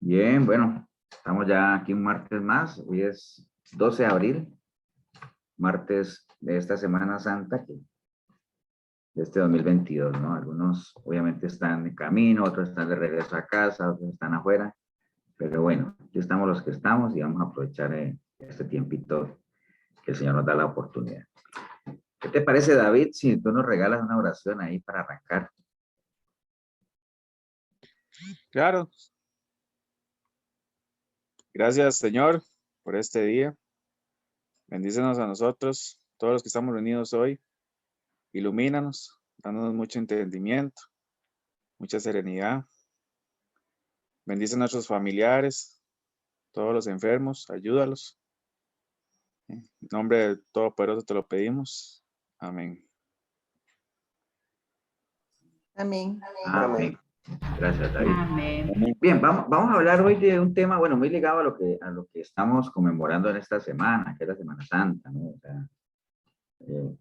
Bien, bueno, estamos ya aquí un martes más. Hoy es 12 de abril, martes de esta Semana Santa de este 2022, ¿no? Algunos obviamente están de camino, otros están de regreso a casa, otros están afuera, pero bueno, aquí estamos los que estamos y vamos a aprovechar este tiempito que el Señor nos da la oportunidad. ¿Qué te parece, David, si tú nos regalas una oración ahí para arrancar? Claro, gracias Señor por este día. Bendícenos a nosotros, todos los que estamos reunidos hoy. Ilumínanos, dándonos mucho entendimiento, mucha serenidad. Bendice a nuestros familiares, todos los enfermos, ayúdalos. En nombre del Todopoderoso te lo pedimos. Amén. Amén. Amén. Gracias, David. Amén. Bien, vamos a hablar hoy de un tema, bueno, muy ligado a lo que estamos conmemorando en esta semana, que es la Semana Santa, ¿no? O sea,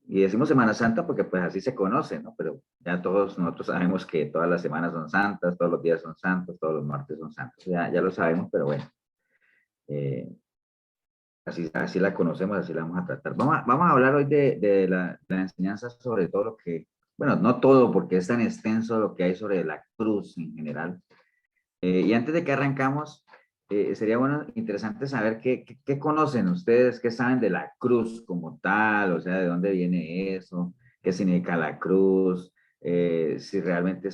y decimos Semana Santa porque pues así se conoce, ¿no? Pero ya todos nosotros sabemos que todas las semanas son santas, todos los días son santos, todos los martes son santos, ya lo sabemos, pero bueno, eh, así la conocemos, así la vamos a tratar. Vamos a hablar hoy de la enseñanza sobre todo lo que, bueno, no todo porque es tan extenso lo que hay sobre la cruz en general. Y antes de que arrancamos, sería bueno, interesante saber qué conocen ustedes, qué saben de la cruz como tal, o sea, de dónde viene eso, qué significa la cruz, si realmente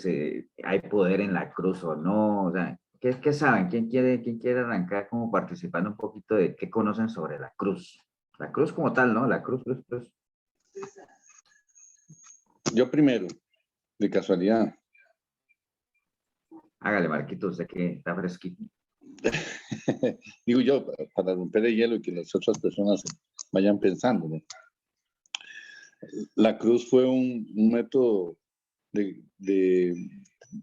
hay poder en la cruz o no, o sea, ¿qué saben? Quién quiere arrancar como participando un poquito de qué conocen sobre la cruz? La cruz como tal, ¿no? La cruz. Yo primero, de casualidad. Hágale, Marquito, usted que está fresquito. Digo yo, para romper el hielo y que las otras personas vayan pensando, ¿no? La cruz fue un método de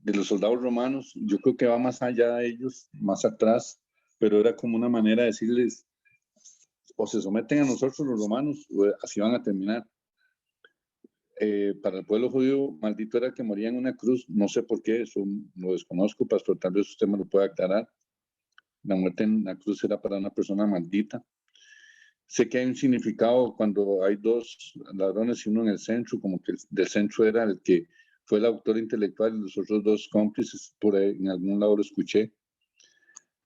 los soldados romanos. Yo creo que va más allá de ellos, más atrás, pero era como una manera de decirles, o se someten a nosotros los romanos, o así van a terminar. Para el pueblo judío, maldito era que moría en una cruz. No sé por qué, eso lo desconozco, pastor, tal vez usted me lo pueda aclarar. La muerte en la cruz era para una persona maldita. Sé que hay un significado cuando hay dos ladrones y uno en el centro, como que el del centro era el que fue el autor intelectual y los otros dos cómplices, por ahí en algún lado lo escuché,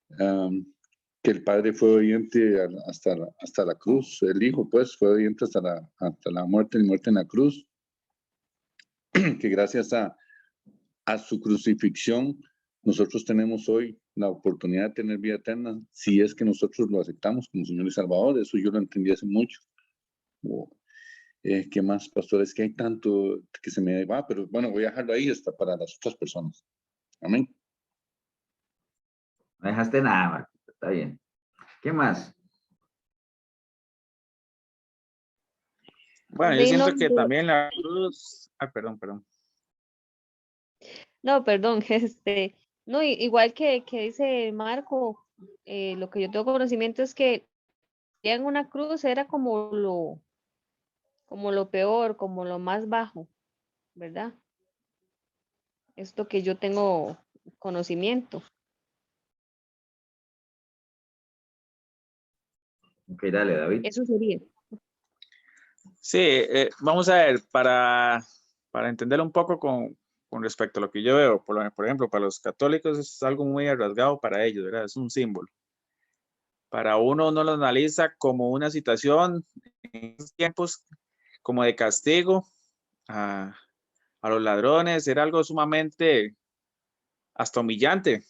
que el padre fue obediente hasta la cruz, el hijo pues fue obediente hasta la muerte en la cruz, que gracias a su crucifixión nosotros tenemos hoy la oportunidad de tener vida eterna, si es que nosotros lo aceptamos como Señor y Salvador. Eso yo lo entendí hace mucho. ¿Qué más, pastores? Que hay tanto que se me va, pero bueno, voy a dejarlo ahí hasta para las otras personas. Amén. No dejaste nada, Marquito, está bien. ¿Qué más? Bueno, yo siento que también la cruz... Ah, perdón. No, perdón, no, igual que dice Marco, lo que yo tengo conocimiento es que en una cruz era como lo peor, como lo más bajo, ¿verdad? Esto que yo tengo conocimiento. Ok, dale, David. Eso sería. Sí, vamos a ver, para entender un poco con respecto a lo que yo veo, por ejemplo, para los católicos es algo muy arriesgado para ellos, ¿verdad? Es un símbolo. Para uno lo analiza como una situación en esos tiempos como de castigo a los ladrones, era algo sumamente hasta humillante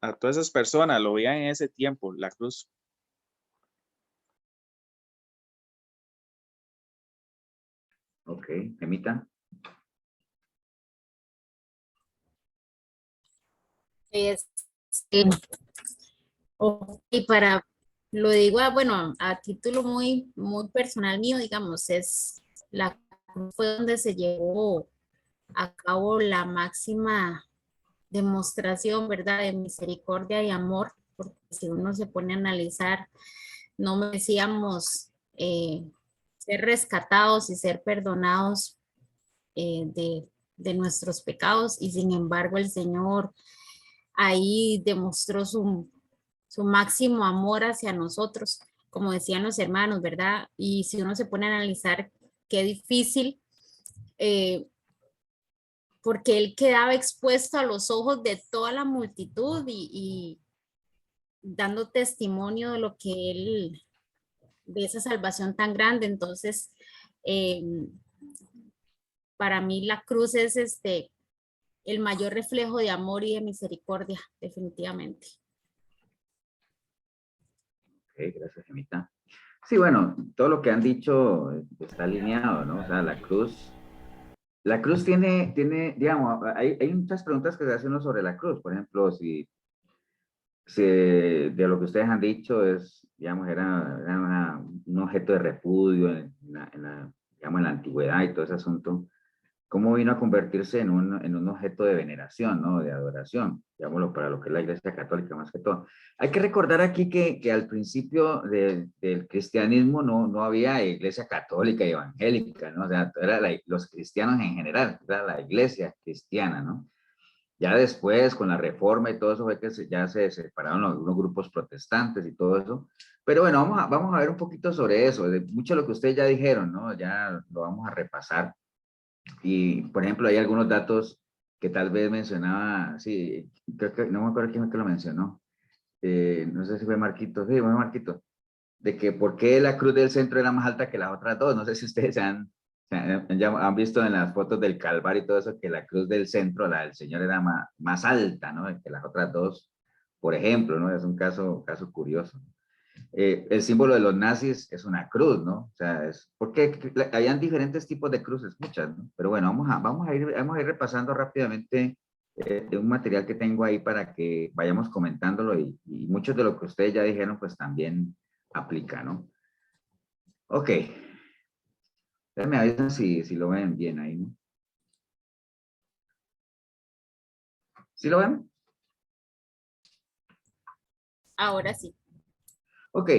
a todas esas personas, lo veían en ese tiempo, la cruz. Ok, Emita. Y lo digo, bueno, a título muy, muy personal mío, digamos, fue donde se llevó a cabo la máxima demostración, ¿verdad?, de misericordia y amor, porque si uno se pone a analizar, no merecíamos ser rescatados y ser perdonados de nuestros pecados, y sin embargo el Señor ahí demostró su máximo amor hacia nosotros, como decían los hermanos, ¿verdad? Y si uno se pone a analizar qué difícil, porque él quedaba expuesto a los ojos de toda la multitud y dando testimonio de lo que él, de esa salvación tan grande. Entonces, para mí la cruz es el mayor reflejo de amor y de misericordia, definitivamente. Ok, gracias, Gemita. Sí, bueno, todo lo que han dicho está alineado, ¿no? O sea, la cruz digamos, hay muchas preguntas que se hacen uno sobre la cruz. Por ejemplo, si de lo que ustedes han dicho es, digamos, era un objeto de repudio digamos, en la antigüedad y todo ese asunto, ¿cómo vino a convertirse en un objeto de veneración, ¿no? De adoración, digámoslo, para lo que es la Iglesia Católica más que todo? Hay que recordar aquí que al principio del cristianismo no había Iglesia Católica y Evangélica, ¿no? O sea, era los cristianos en general, era la Iglesia cristiana, ¿no? Ya después, con la Reforma y todo eso, fue que ya se separaron algunos grupos protestantes y todo eso. Pero bueno, vamos a ver un poquito sobre eso, de mucho de lo que ustedes ya dijeron, ¿no? Ya lo vamos a repasar. Y, por ejemplo, hay algunos datos que tal vez mencionaba, sí, creo que, no me acuerdo quién fue que lo mencionó. No sé si fue Marquito, sí, fue Marquito, de que por qué la cruz del centro era más alta que las otras dos. No sé si ustedes ya han visto en las fotos del Calvario y todo eso, que la cruz del centro, la del Señor, era más alta, ¿no? Que las otras dos, por ejemplo, ¿no? Es un caso curioso. El símbolo de los nazis es una cruz, ¿no? O sea, porque habían diferentes tipos de cruces, muchas, ¿no? Pero bueno, vamos a ir repasando rápidamente de un material que tengo ahí para que vayamos comentándolo y muchos de lo que ustedes ya dijeron, pues también aplica, ¿no? Ok. Me avisan si lo ven bien ahí, ¿no? ¿Sí lo ven? Ahora sí. Ok,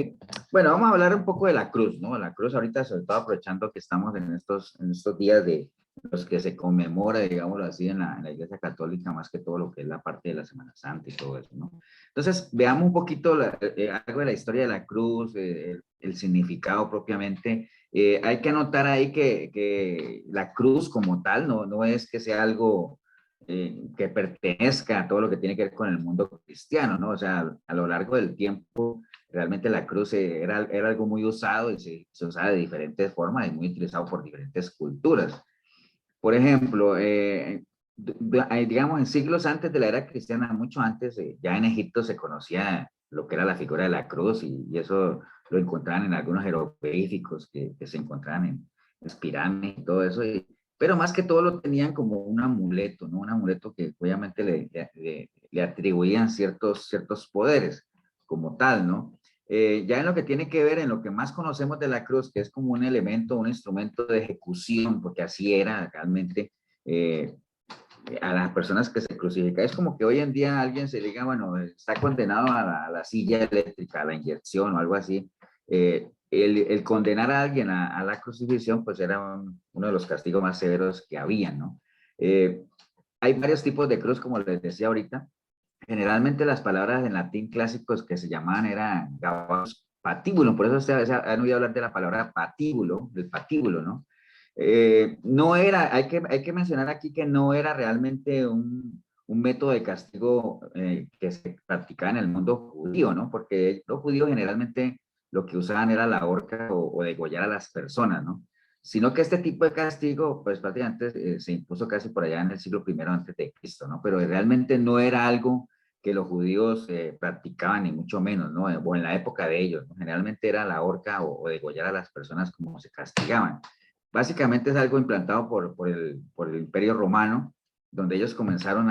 bueno, vamos a hablar un poco de la cruz, ¿no? La cruz ahorita, sobre todo aprovechando que estamos en estos días de los que se conmemora, digámoslo así, en la Iglesia Católica, más que todo lo que es la parte de la Semana Santa y todo eso, ¿no? Entonces, veamos un poquito algo de la historia de la cruz, el significado propiamente. Hay que anotar ahí que la cruz como tal no es que sea algo que pertenezca a todo lo que tiene que ver con el mundo cristiano, ¿no? O sea, a lo largo del tiempo realmente la cruz era algo muy usado y se usaba de diferentes formas y muy utilizado por diferentes culturas. Por ejemplo, digamos, en siglos antes de la era cristiana, mucho antes, ya en Egipto se conocía lo que era la figura de la cruz y eso lo encontraban en algunos jeroglíficos que se encontraban en las pirámides y todo eso. Pero más que todo lo tenían como un amuleto, ¿no? Un amuleto que obviamente le atribuían ciertos poderes como tal, ¿no? Ya en lo que tiene que ver, en lo que más conocemos de la cruz, que es como un elemento, un instrumento de ejecución, porque así era realmente eh, a las personas que se crucifican. Es como que hoy en día alguien se diga, bueno, está condenado a la silla eléctrica, a la inyección o algo así. El condenar a alguien a la crucifixión, pues era uno de los castigos más severos que había, ¿no? Hay varios tipos de cruz, como les decía ahorita. Generalmente las palabras en latín clásicos que se llamaban eran gabus patíbulo, por eso ustedes han oído hablar de la palabra patíbulo, del patíbulo, ¿no? No era, hay que mencionar aquí que no era realmente un método de castigo que se practicaba en el mundo judío, ¿no? Porque los judíos generalmente lo que usaban era la horca o degollar a las personas, ¿no? Sino que este tipo de castigo, pues prácticamente se impuso casi por allá en el siglo I antes de Cristo, ¿no? Pero realmente no era algo que los judíos practicaban, ni mucho menos, ¿no? O en la época de ellos, ¿no? Generalmente era la horca o degollar a las personas como se castigaban. Básicamente es algo implantado por el Imperio Romano, donde ellos comenzaron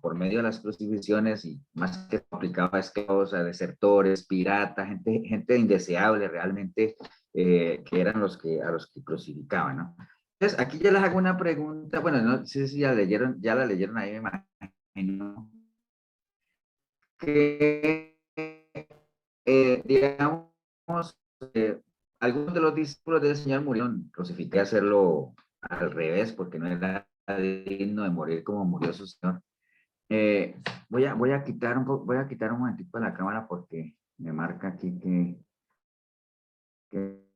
por medio de las crucifixiones y más que aplicaba a esclavos, a desertores, piratas, gente indeseable realmente, que eran a los que crucificaban, ¿no? Entonces, aquí ya les hago una pregunta, bueno, no sé si ya la leyeron ahí, me imagino, que, digamos, eh, algunos de los discípulos del Señor murieron, crucifiqué hacerlo al revés, porque no era digno de morir como murió su Señor. Voy a quitar un momentito la cámara porque me marca aquí que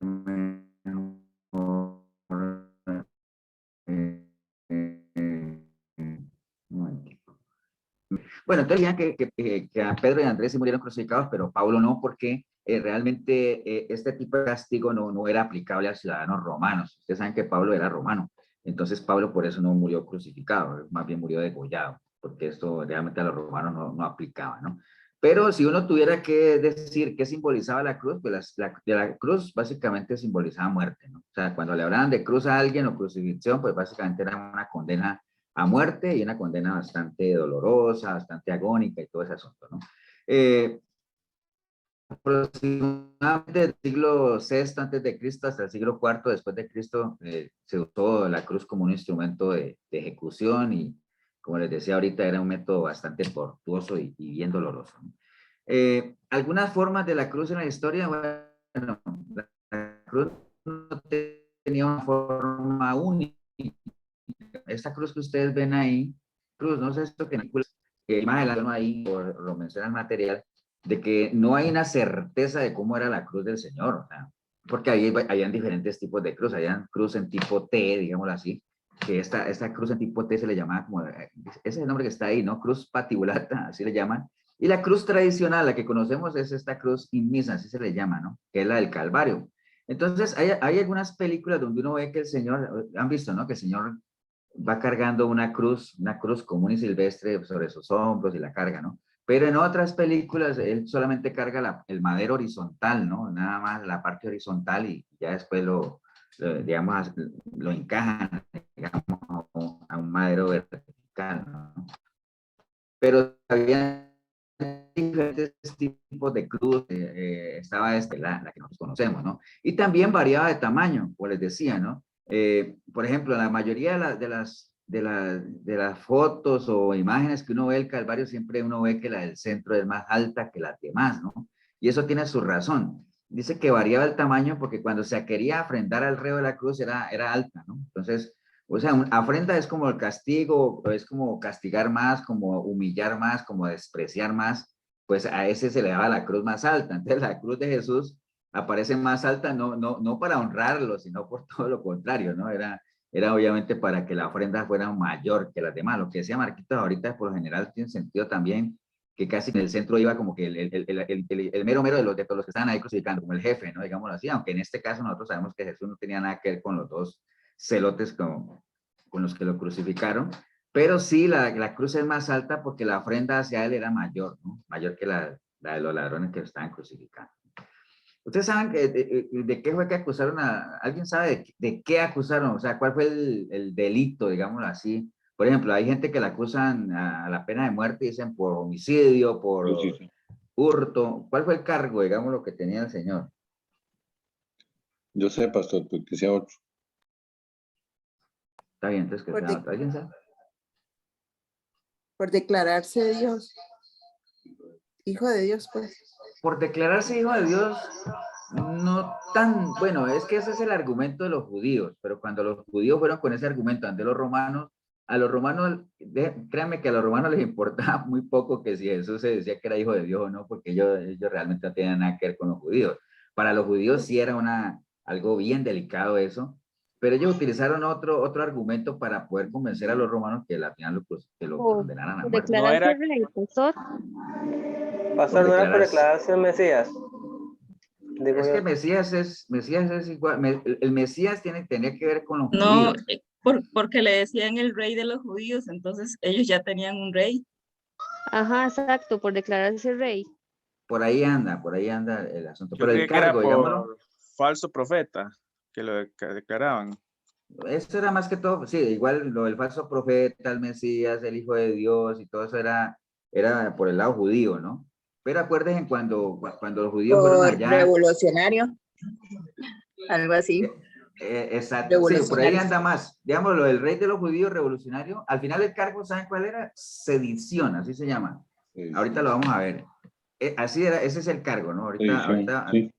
un momentito. Bueno, entonces ya que a Pedro y a Andrés se murieron crucificados, pero Pablo no, porque realmente este tipo de castigo no era aplicable a ciudadanos romanos. Ustedes saben que Pablo era romano, entonces Pablo por eso no murió crucificado, más bien murió degollado, porque esto realmente a los romanos no aplicaba, ¿no? Pero si uno tuviera que decir qué simbolizaba la cruz, pues la cruz básicamente simbolizaba muerte, ¿no? O sea, cuando le hablaban de cruz a alguien o crucifixión, pues básicamente era una condena a muerte y una condena bastante dolorosa, bastante agónica y todo ese asunto, ¿no? Aproximadamente del siglo VI antes de Cristo hasta el siglo IV después de Cristo se usó la cruz como un instrumento de ejecución y, como les decía ahorita, era un método bastante tortuoso y bien doloroso, ¿no? Algunas formas de la cruz en la historia, bueno, la cruz no tenía una forma única. Esta cruz que ustedes ven ahí, cruz, no sé esto que más adelante ahí, lo menciona el material, de que no hay una certeza de cómo era la cruz del Señor, o sea, porque ahí hayan diferentes tipos de cruz, hayan cruz en tipo T, digámoslo así, que esta cruz en tipo T se le llamaba como, ese es el nombre que está ahí, ¿no? Cruz patibulata, así le llaman, y la cruz tradicional, la que conocemos, es esta cruz inmisa, así se le llama, ¿no? Que es la del Calvario. Entonces, hay algunas películas donde uno ve que el Señor, han visto, ¿no? Que el Señor va cargando una cruz común y silvestre sobre sus hombros y la carga, ¿no? Pero en otras películas él solamente carga el madero horizontal, ¿no? Nada más la parte horizontal y ya después digamos, lo encajan, digamos, a un madero vertical, ¿no? Pero había diferentes tipos de cruz, estaba la que nosotros conocemos, ¿no? Y también variaba de tamaño, como les decía, ¿no? Por ejemplo, la mayoría de las fotos o imágenes que uno ve del Calvario, siempre uno ve que la del centro es más alta que las demás, ¿no? Y eso tiene su razón. Dice que variaba el tamaño porque cuando se quería afrentar al reo de la cruz era alta, ¿no? Entonces, o sea, afrenta es como el castigo, es como castigar más, como humillar más, como despreciar más, pues a ese se le daba la cruz más alta. Entonces la cruz de Jesús aparece más alta, no para honrarlo, sino por todo lo contrario, ¿no? Era obviamente para que la ofrenda fuera mayor que las demás. Lo que decía Marquitos ahorita, por lo general, tiene sentido también, que casi en el centro iba como que el mero de los que estaban ahí crucificando, como el jefe, ¿no? Digámoslo así, aunque en este caso nosotros sabemos que Jesús no tenía nada que ver con los dos celotes con los que lo crucificaron, pero sí la cruz es más alta porque la ofrenda hacia él era mayor, ¿no? Mayor que la de los ladrones que lo estaban crucificando. Ustedes saben de qué fue que acusaron ¿alguien sabe de qué acusaron? O sea, ¿cuál fue el delito, digámoslo así? Por ejemplo, hay gente que la acusan a la pena de muerte y dicen por homicidio, por hurto. ¿Cuál fue el cargo, digamos, lo que tenía el señor? Yo sé, pastor, porque sea otro. Está bien, entonces que sea otro. ¿Alguien sabe? Por declararse Dios, hijo de Dios, pues. Por declararse hijo de Dios, no tan, bueno, es que ese es el argumento de los judíos, pero cuando los judíos fueron con ese argumento ante los romanos, créanme que a los romanos les importaba muy poco que si Jesús se decía que era hijo de Dios o no, porque ellos realmente no tenían nada que ver con los judíos. Para los judíos sí era algo bien delicado eso, pero ellos utilizaron otro argumento para poder convencer a los romanos que al final lo condenaran a muerte. No era- Declararse rey, pastor. Pastor, no era por declararse el Mesías. Digo Es yo. que Mesías es igual, el Mesías tenía que ver con los No, judíos. porque le decían el rey de los judíos, entonces ellos ya tenían un rey. Ajá, exacto, por declararse rey. Por ahí anda el asunto. Yo Pero el creí que era cargo, digámoslo, por falso profeta que lo declaraban. eso era más que todo, sí, igual lo del falso profeta, el Mesías, el Hijo de Dios y todo eso era por el lado judío, ¿no? Pero acuérdense cuando los judíos fueron Por allá. revolucionario, algo así. Exacto, sí, por ahí anda más. Digamos, lo del rey de los judíos revolucionario, al final el cargo, ¿saben cuál era? Sedición, así se llama. Sí. Ahorita lo vamos a ver. Así era, ese es el cargo, ¿no? Ahorita Sí.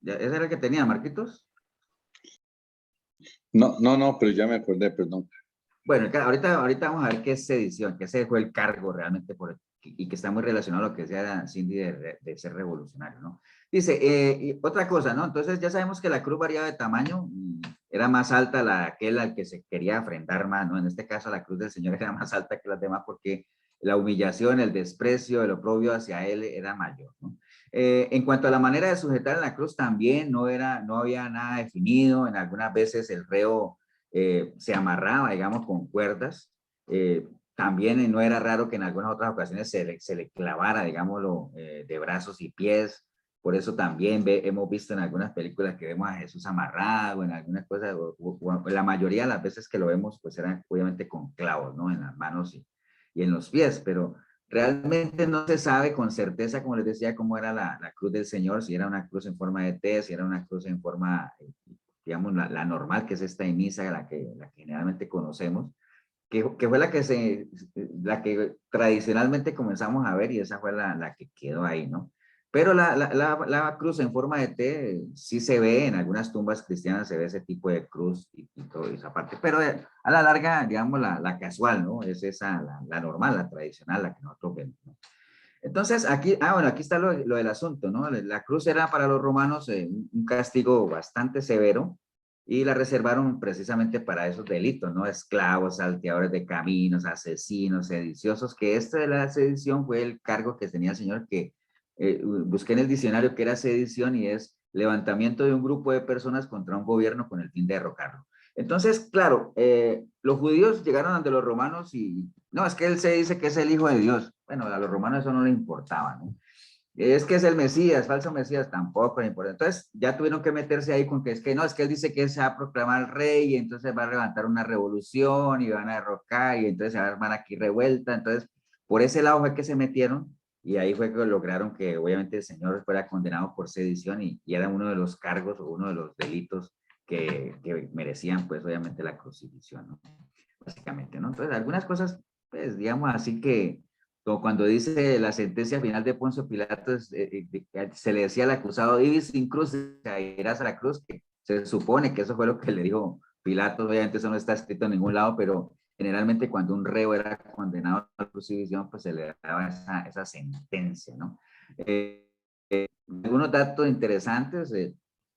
¿ese era el que tenía, Marquitos? No, pero ya me acordé, perdón. Bueno, ahorita vamos a ver qué es sedición, que ese fue el cargo realmente y que está muy relacionado a lo que decía Cindy de ser revolucionario, ¿no? Dice, y otra cosa, ¿no? Entonces ya sabemos que la cruz variaba de tamaño, era más alta aquel al que se quería ofrendar más, ¿no? En este caso la cruz del Señor era más alta que las demás porque la humillación, el desprecio, el oprobio hacia él era mayor, ¿no? En cuanto a la manera de sujetar en la cruz también no había nada definido, en algunas veces el reo se amarraba, digamos, con cuerdas. También no era raro que en algunas otras ocasiones se le clavara, digámoslo, de brazos y pies. Por eso también hemos visto en algunas películas que vemos a Jesús amarrado, en algunas cosas, o la mayoría de las veces que lo vemos, pues eran obviamente con clavos, ¿no? En las manos y en los pies, pero realmente no se sabe con certeza, como les decía, cómo era la cruz del Señor, si era una cruz en forma de T, si era una cruz en forma digamos, la normal, que es esta misa, la que generalmente conocemos, que fue la que tradicionalmente comenzamos a ver y esa fue la que quedó ahí, ¿no? Pero la cruz en forma de T sí se ve en algunas tumbas cristianas, se ve ese tipo de cruz y toda esa parte, pero a la larga, digamos, la casual, ¿no? Es esa, la normal, la tradicional, la que nosotros vemos, ¿no? Entonces, bueno, aquí está lo del asunto, ¿no? La cruz era para los romanos un castigo bastante severo y la reservaron precisamente para esos delitos, ¿no? Esclavos, salteadores de caminos, asesinos, sediciosos, que este de la sedición fue el cargo que tenía el señor que busqué en el diccionario que era sedición y es levantamiento de un grupo de personas contra un gobierno con el fin de derrocarlo. Entonces, claro, los judíos llegaron ante los romanos y, no, es que él se dice que es el hijo de Dios. Bueno, a los romanos eso no les importaba, ¿no? Es que es el Mesías, falso Mesías, tampoco le importa. Entonces, ya tuvieron que meterse ahí con que es que no, es que él dice que él se va a proclamar rey y entonces va a levantar una revolución y van a derrocar y entonces se va a armar aquí revuelta. Entonces, por ese lado fue que se metieron y ahí fue que lograron que obviamente el señor fuera condenado por sedición y era uno de los cargos o uno de los delitos que merecían pues obviamente la crucifixión, ¿no? Básicamente, ¿no? Entonces, algunas cosas, pues digamos así que, como cuando dice la sentencia final de Poncio Pilato, se le decía al acusado, ibis sin cruz, o sea, irás a la cruz, que se supone que eso fue lo que le dijo Pilato, obviamente eso no está escrito en ningún lado, pero generalmente cuando un reo era condenado a la crucifixión, pues se le daba esa sentencia, ¿no? Algunos datos interesantes,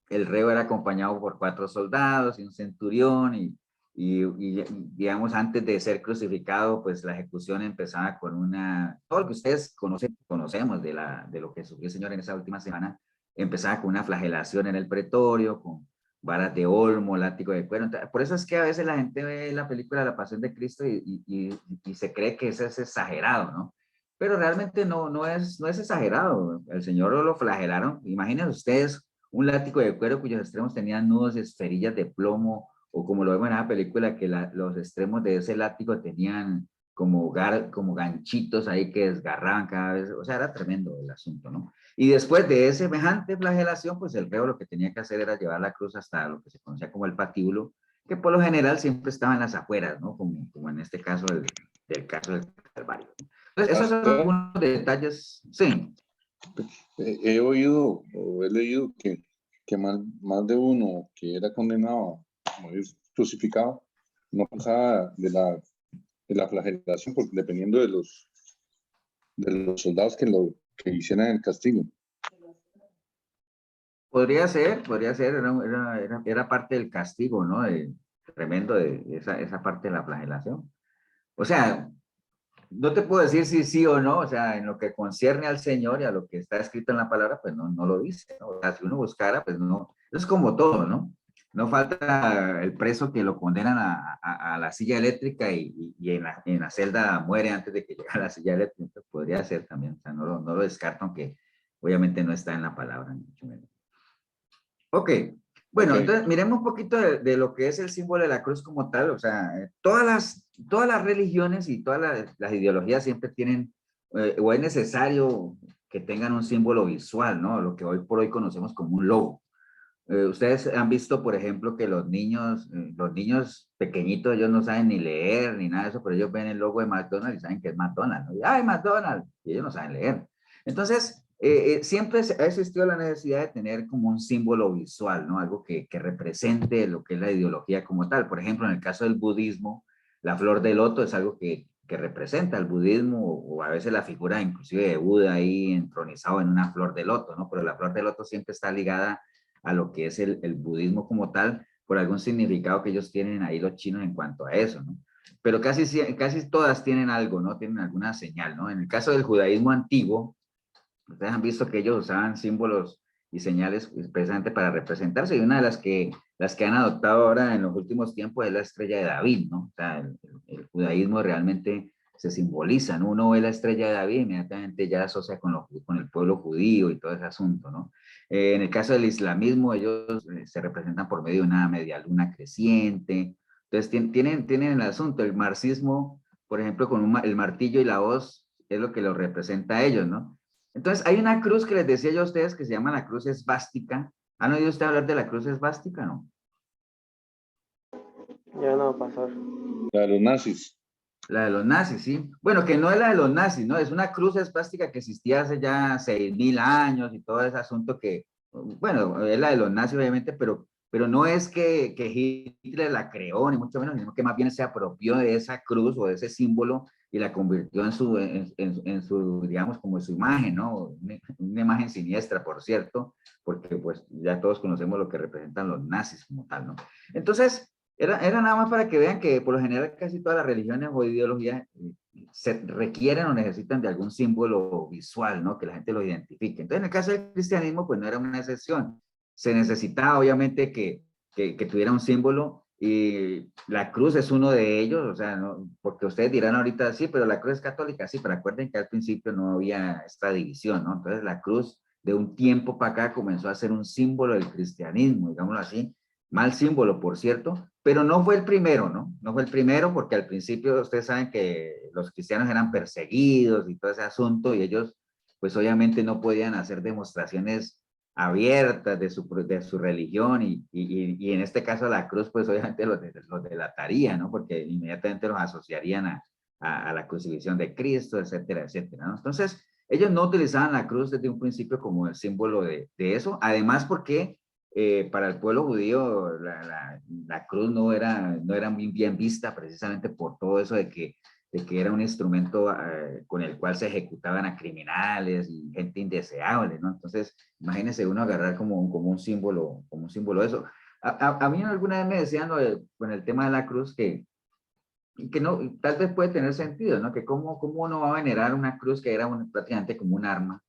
el reo era acompañado por 4 soldados y un centurión y digamos antes de ser crucificado pues la ejecución empezaba con todo lo que ustedes conocemos de lo que sufrió el Señor en esa última semana, empezaba con una flagelación en el pretorio, con varas de olmo, látigo de cuero. Entonces, por eso es que a veces la gente ve la película La Pasión de Cristo y se cree que eso es exagerado, ¿no? Pero realmente no es exagerado. El Señor lo flagelaron. Imaginen ustedes un látigo de cuero cuyos extremos tenían nudos y esferillas de plomo, o como lo vemos en la película, que los extremos de ese látigo tenían como ganchitos ahí que desgarraban cada vez. O sea, era tremendo el asunto, ¿no? Y después de semejante flagelación, pues el reo lo que tenía que hacer era llevar la cruz hasta lo que se conocía como el patíbulo, que por lo general siempre estaba en las afueras, ¿no? Como en este caso del caso del Calvario, ¿no? Entonces, esos son algunos detalles, sí. He oído o he leído que más de uno que era condenado a morir crucificado no pasaba de la flagelación, porque dependiendo de los soldados que hicieran el castigo. Podría ser, era parte del castigo, ¿no? Tremendo de esa parte de la flagelación. O sea, no te puedo decir si sí o no, o sea, en lo que concierne al Señor y a lo que está escrito en la palabra, pues no lo dice, ¿no? O sea, si uno buscara, pues no, es como todo, ¿no? No falta el preso que lo condenan a la silla eléctrica y en la celda muere antes de que llegue a la silla eléctrica. Entonces, podría ser también, o sea, no lo descarto, aunque obviamente no está en la palabra, ni mucho menos. Ok, bueno, entonces miremos un poquito de lo que es el símbolo de la cruz como tal. O sea, todas las religiones y todas las ideologías siempre tienen, o es necesario que tengan un símbolo visual, ¿no? Lo que hoy por hoy conocemos como un logo. Ustedes han visto, por ejemplo, que los niños pequeñitos, ellos no saben ni leer ni nada de eso, pero ellos ven el logo de McDonald's y saben que es McDonald's, ¿no? Y, ¡ay, McDonald's! Y ellos no saben leer. Entonces, siempre ha existido la necesidad de tener como un símbolo visual, ¿no? Algo que represente lo que es la ideología como tal. Por ejemplo, en el caso del budismo, La flor de loto es algo que representa el budismo, o a veces la figura inclusive de Buda ahí entronizado en una flor de loto, ¿no? Pero la flor de loto siempre está ligada a lo que es el budismo como tal, por algún significado que ellos tienen ahí los chinos en cuanto a eso, ¿no? Pero casi todas tienen algo, ¿no? Tienen alguna señal, ¿no? En el caso del judaísmo antiguo, ustedes han visto que ellos usaban símbolos y señales precisamente para representarse, y una de las que han adoptado ahora en los últimos tiempos es la estrella de David, ¿no? O sea, el judaísmo realmente se simboliza, ¿no? Uno ve la estrella de David, inmediatamente ya asocia con el pueblo judío y todo ese asunto, ¿no? En el caso del islamismo, ellos se representan por medio de una media luna creciente. Entonces, tienen el asunto, el marxismo, por ejemplo, con el martillo y la hoz, es lo que lo representa a ellos, ¿no? Entonces, hay una cruz que les decía yo a ustedes que se llama la cruz esvástica. ¿Han oído usted hablar de la cruz esvástica, no? Yo no, pastor. La de los nazis. La de los nazis, sí. Bueno, que no es la de los nazis, ¿no? Es una cruz esvástica que existía hace ya 6.000 años y todo ese asunto que, bueno, es la de los nazis, obviamente, pero no es que Hitler la creó, ni mucho menos, sino que más bien se apropió de esa cruz o de ese símbolo y la convirtió en su, digamos, como su imagen, ¿no? Una imagen siniestra, por cierto, porque pues ya todos conocemos lo que representan los nazis como tal, ¿no? Entonces, era nada más para que vean que por lo general casi todas las religiones o ideologías se requieren o necesitan de algún símbolo visual, ¿no? Que la gente lo identifique. Entonces, en el caso del cristianismo, pues no era una excepción. Se necesitaba, obviamente, que tuviera un símbolo, y la cruz es uno de ellos, o sea, ¿no? Porque ustedes dirán ahorita, sí, pero la cruz es católica, sí, pero acuerden que al principio no había esta división, ¿no? Entonces, la cruz de un tiempo para acá comenzó a ser un símbolo del cristianismo, digámoslo así. Mal símbolo, por cierto, pero no fue el primero, ¿no? No fue el primero porque al principio ustedes saben que los cristianos eran perseguidos y todo ese asunto, y ellos pues obviamente no podían hacer demostraciones abiertas de su religión, y en este caso la cruz pues obviamente los delataría, ¿no? Porque inmediatamente los asociarían a la crucifixión de Cristo, etcétera, etcétera, ¿no? Entonces ellos no utilizaban la cruz desde un principio como el símbolo de eso, además porque para el pueblo judío la cruz no era muy bien vista, precisamente por todo eso de que era un instrumento con el cual se ejecutaban a criminales y gente indeseable, ¿no? Entonces, imagínense uno agarrar como un símbolo de eso. A mí alguna vez me decían con el tema de la cruz que no, tal vez puede tener sentido, ¿no? Que cómo uno va a venerar una cruz que era prácticamente como un arma.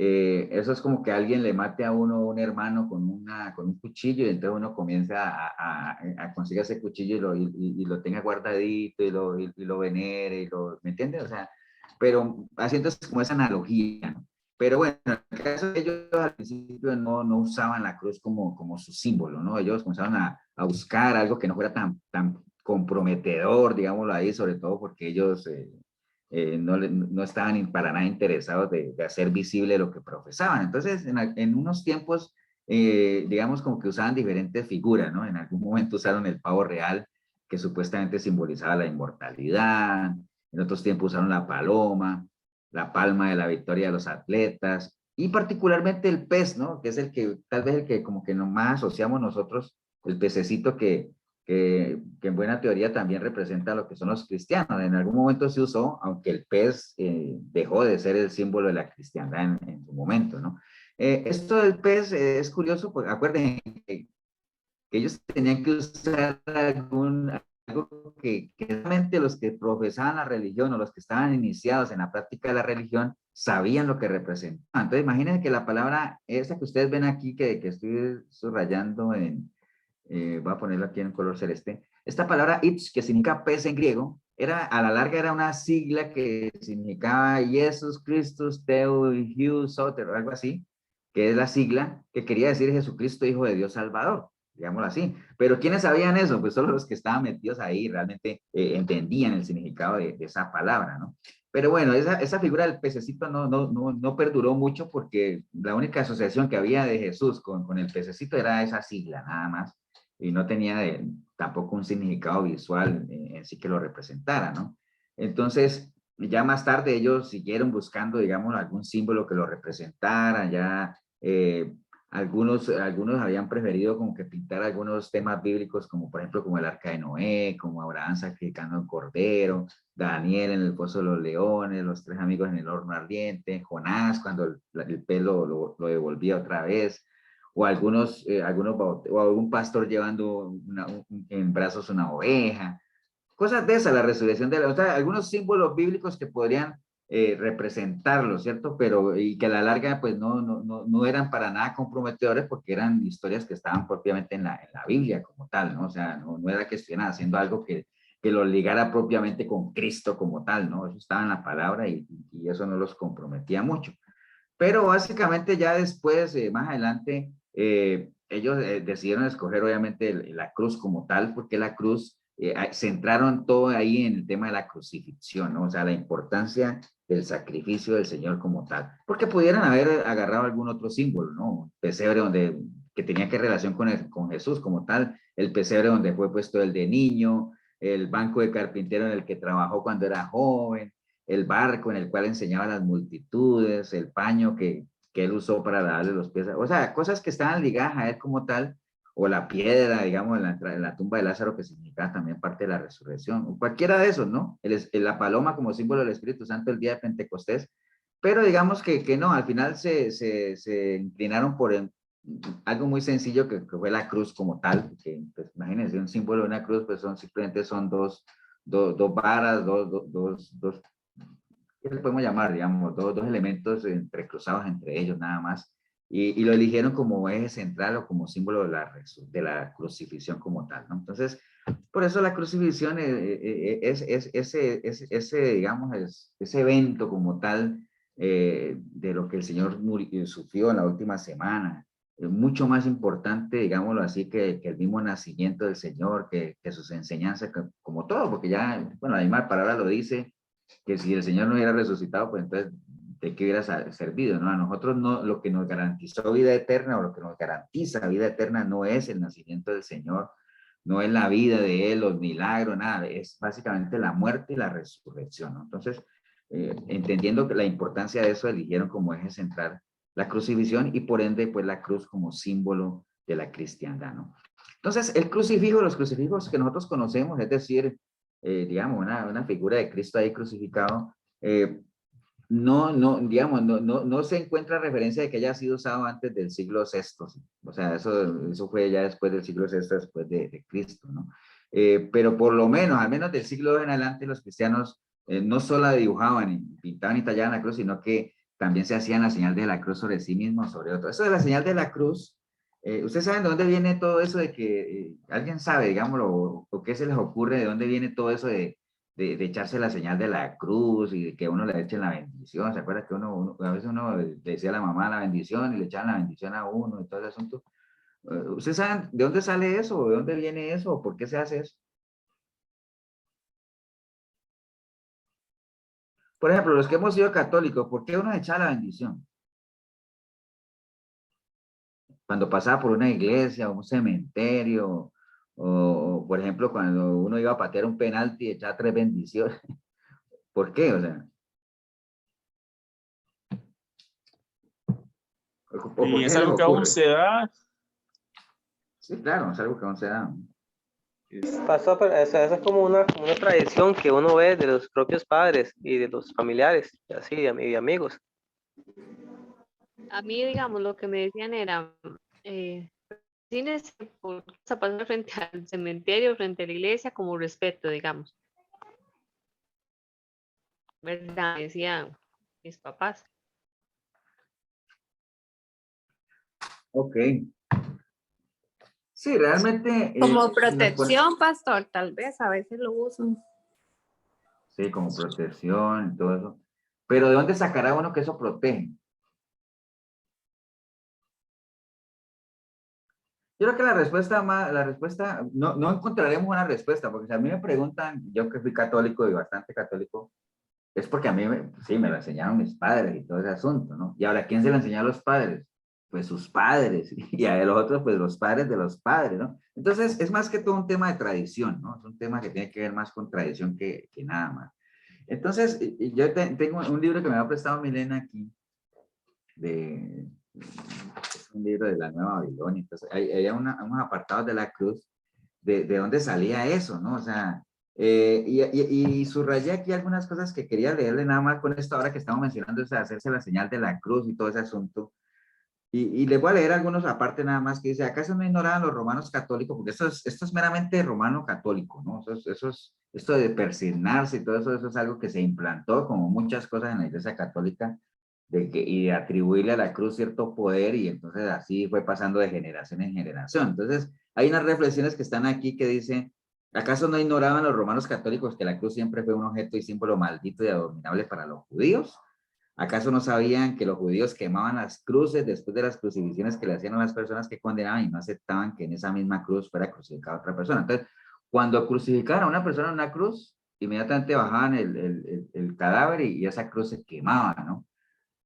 Eso es como que alguien le mate a uno, un hermano, con un cuchillo, y entonces uno comienza a conseguir ese cuchillo y lo tenga guardadito y lo venere, ¿me entiendes? O sea, pero haciendo como esa analogía, ¿no? Pero bueno, en el caso de ellos al principio no usaban la cruz como su símbolo, ¿no? Ellos comenzaban a buscar algo que no fuera tan comprometedor, digámoslo ahí, sobre todo porque ellos no estaban para nada interesados de hacer visible lo que profesaban. Entonces, en unos tiempos, digamos como que usaban diferentes figuras, ¿no? En algún momento usaron el pavo real, que supuestamente simbolizaba la inmortalidad. En otros tiempos usaron la paloma, la palma de la victoria de los atletas, y particularmente el pez, ¿no? Que es tal vez el que como que más asociamos nosotros, el pececito que en buena teoría también representa lo que son los cristianos. En algún momento se usó, aunque el pez dejó de ser el símbolo de la cristiandad en su momento, ¿no? Esto del pez es curioso, pues acuérdense que ellos tenían que usar algo que realmente los que profesaban la religión o los que estaban iniciados en la práctica de la religión sabían lo que representaba. Entonces imagínense que la palabra esa que ustedes ven aquí, que estoy subrayando voy a ponerlo aquí en color celeste. Esta palabra ips, que significa pez en griego, a la larga era una sigla que significaba Jesus Christus Teu Hiu Soter, o algo así, que es la sigla que quería decir Jesucristo, Hijo de Dios Salvador, digámoslo así. Pero ¿quiénes sabían eso? Pues solo los que estaban metidos ahí realmente entendían el significado de esa palabra, ¿no? Pero bueno, esa figura del pececito no perduró mucho, porque la única asociación que había de Jesús con el pececito era esa sigla, nada más, y no tenía tampoco un significado visual en sí que lo representara, ¿no? Entonces, ya más tarde ellos siguieron buscando, digamos, algún símbolo que lo representara, ya Algunos habían preferido como que pintar algunos temas bíblicos, como por ejemplo como el arca de Noé, como Abraham sacrificando el cordero, Daniel en el pozo de los leones, los 3 amigos en el horno ardiente, Jonás cuando el pelo lo devolvía otra vez, o o algún pastor llevando en brazos una oveja, cosas de esas, la resurrección de o sea, algunos símbolos bíblicos que podrían representarlo, ¿cierto? Pero, y que a la larga, pues no eran para nada comprometedores porque eran historias que estaban propiamente en la Biblia como tal, ¿no? O sea, no era que estuvieran haciendo algo que lo ligara propiamente con Cristo como tal, ¿no? Eso estaba en la palabra y eso no los comprometía mucho. Pero básicamente ya después, más adelante, ellos decidieron escoger obviamente la cruz como tal, porque la cruz, centraron todo ahí en el tema de la crucifixión, ¿no? O sea, la importancia del sacrificio del Señor como tal, porque pudieran haber agarrado algún otro símbolo, ¿no? Pesebre que tenía que relación con Jesús como tal, el pesebre donde fue puesto el de niño, el banco de carpintero en el que trabajó cuando era joven, el barco en el cual enseñaba a las multitudes, el paño que él usó para darle los pies, o sea, cosas que estaban ligadas a él como tal, o la piedra, digamos, en la tumba de Lázaro, que significaba también parte de la resurrección, o cualquiera de esos, ¿no? La paloma como símbolo del Espíritu Santo el día de Pentecostés, pero digamos que no, al final se inclinaron por algo muy sencillo que fue la cruz como tal, que pues, imagínense, un símbolo de una cruz, pues simplemente son dos varas, ¿qué le podemos llamar? Digamos, dos elementos entrecruzados entre ellos nada más, y lo eligieron como eje central o como símbolo de la crucifixión como tal, ¿no? Entonces, por eso la crucifixión es ese, digamos, ese evento como tal de lo que el Señor sufrió en la última semana, mucho más importante, digámoslo así, que el mismo nacimiento del Señor, que sus enseñanzas, como todo, porque ya, bueno, la misma palabra lo dice, que si el Señor no hubiera resucitado, pues entonces, ¿de qué hubiera servido? ¿No? A nosotros no, lo que nos garantizó vida eterna o lo que nos garantiza vida eterna no es el nacimiento del Señor, no es la vida de Él, los milagros, nada, es básicamente la muerte y la resurrección, ¿no? Entonces, entendiendo que la importancia de eso, eligieron como eje central la crucifixión y por ende, pues la cruz como símbolo de la cristiandad, ¿no? Entonces, el crucifijo, los crucifijos que nosotros conocemos, es decir, digamos, una figura de Cristo ahí crucificado, digamos, no se encuentra referencia de que haya sido usado antes del siglo VI, ¿sí? O sea, eso fue ya después del siglo VI, después de Cristo, ¿no? Pero por lo menos, al menos del siglo II en adelante, los cristianos no solo dibujaban, y pintaban y tallaban la cruz, sino que también se hacían la señal de la cruz sobre sí mismos, sobre otro. Eso de la señal de la cruz, ¿ustedes saben de dónde viene todo eso de que alguien sabe, digámoslo, o qué se les ocurre, de dónde viene todo eso de echarse la señal de la cruz y de que uno le echen la bendición? ¿Se acuerda que a veces uno le decía a la mamá la bendición y le echaban la bendición a uno y todo ese asunto? ¿Ustedes saben de dónde sale eso? ¿De dónde viene eso? ¿O por qué se hace eso? Por ejemplo, los que hemos sido católicos, ¿por qué uno echaba la bendición? Cuando pasaba por una iglesia o un cementerio, o por ejemplo, cuando uno iba a patear un penalti y echaba 3 bendiciones. ¿Por qué? O sea, Y es algo que aún se da. Sí, claro, es algo que aún se da. Pasó, pero eso es como una tradición que uno ve de los propios padres y de los familiares, y así, y amigos. A mí, digamos, lo que me decían era, tienes que pasar frente al cementerio, frente a la iglesia, como respeto, digamos. ¿Verdad? Decían mis papás. Ok. Sí, realmente... Como protección, pastor, tal vez a veces lo usan. Sí, como protección y todo eso. Pero ¿de dónde sacará uno que eso protege? Yo creo que la respuesta, no encontraremos una respuesta, porque si a mí me preguntan, yo que fui católico y bastante católico, es porque a mí, sí, me lo enseñaron mis padres y todo ese asunto, ¿no? Y ahora, ¿quién se lo enseñó a los padres? Pues sus padres, y a los otros, pues los padres de los padres, ¿no? Entonces, es más que todo un tema de tradición, ¿no? Es un tema que tiene que ver más con tradición que nada más. Entonces, yo tengo un libro que me ha prestado Milena aquí, es un libro de la Nueva Babilonia. Entonces, hay unos apartados de la cruz, de dónde salía eso, ¿no? O sea, y subrayé aquí algunas cosas que quería leerle nada más con esto ahora que estamos mencionando, es hacerse la señal de la cruz y todo ese asunto. Y les voy a leer algunos aparte nada más que dice, ¿acaso no ignoraban los romanos católicos? Porque esto es meramente romano católico, ¿no? Esto de persignarse y todo eso, eso es algo que se implantó como muchas cosas en la Iglesia Católica y de atribuirle a la cruz cierto poder y entonces así fue pasando de generación en generación. Entonces hay unas reflexiones que están aquí que dicen, ¿acaso no ignoraban los romanos católicos que la cruz siempre fue un objeto y símbolo maldito y abominable para los judíos? ¿Acaso no sabían que los judíos quemaban las cruces después de las crucifixiones que le hacían a las personas que condenaban y no aceptaban que en esa misma cruz fuera crucificada otra persona? Entonces, cuando crucificaban a una persona en una cruz, inmediatamente bajaban el cadáver y esa cruz se quemaba, ¿no?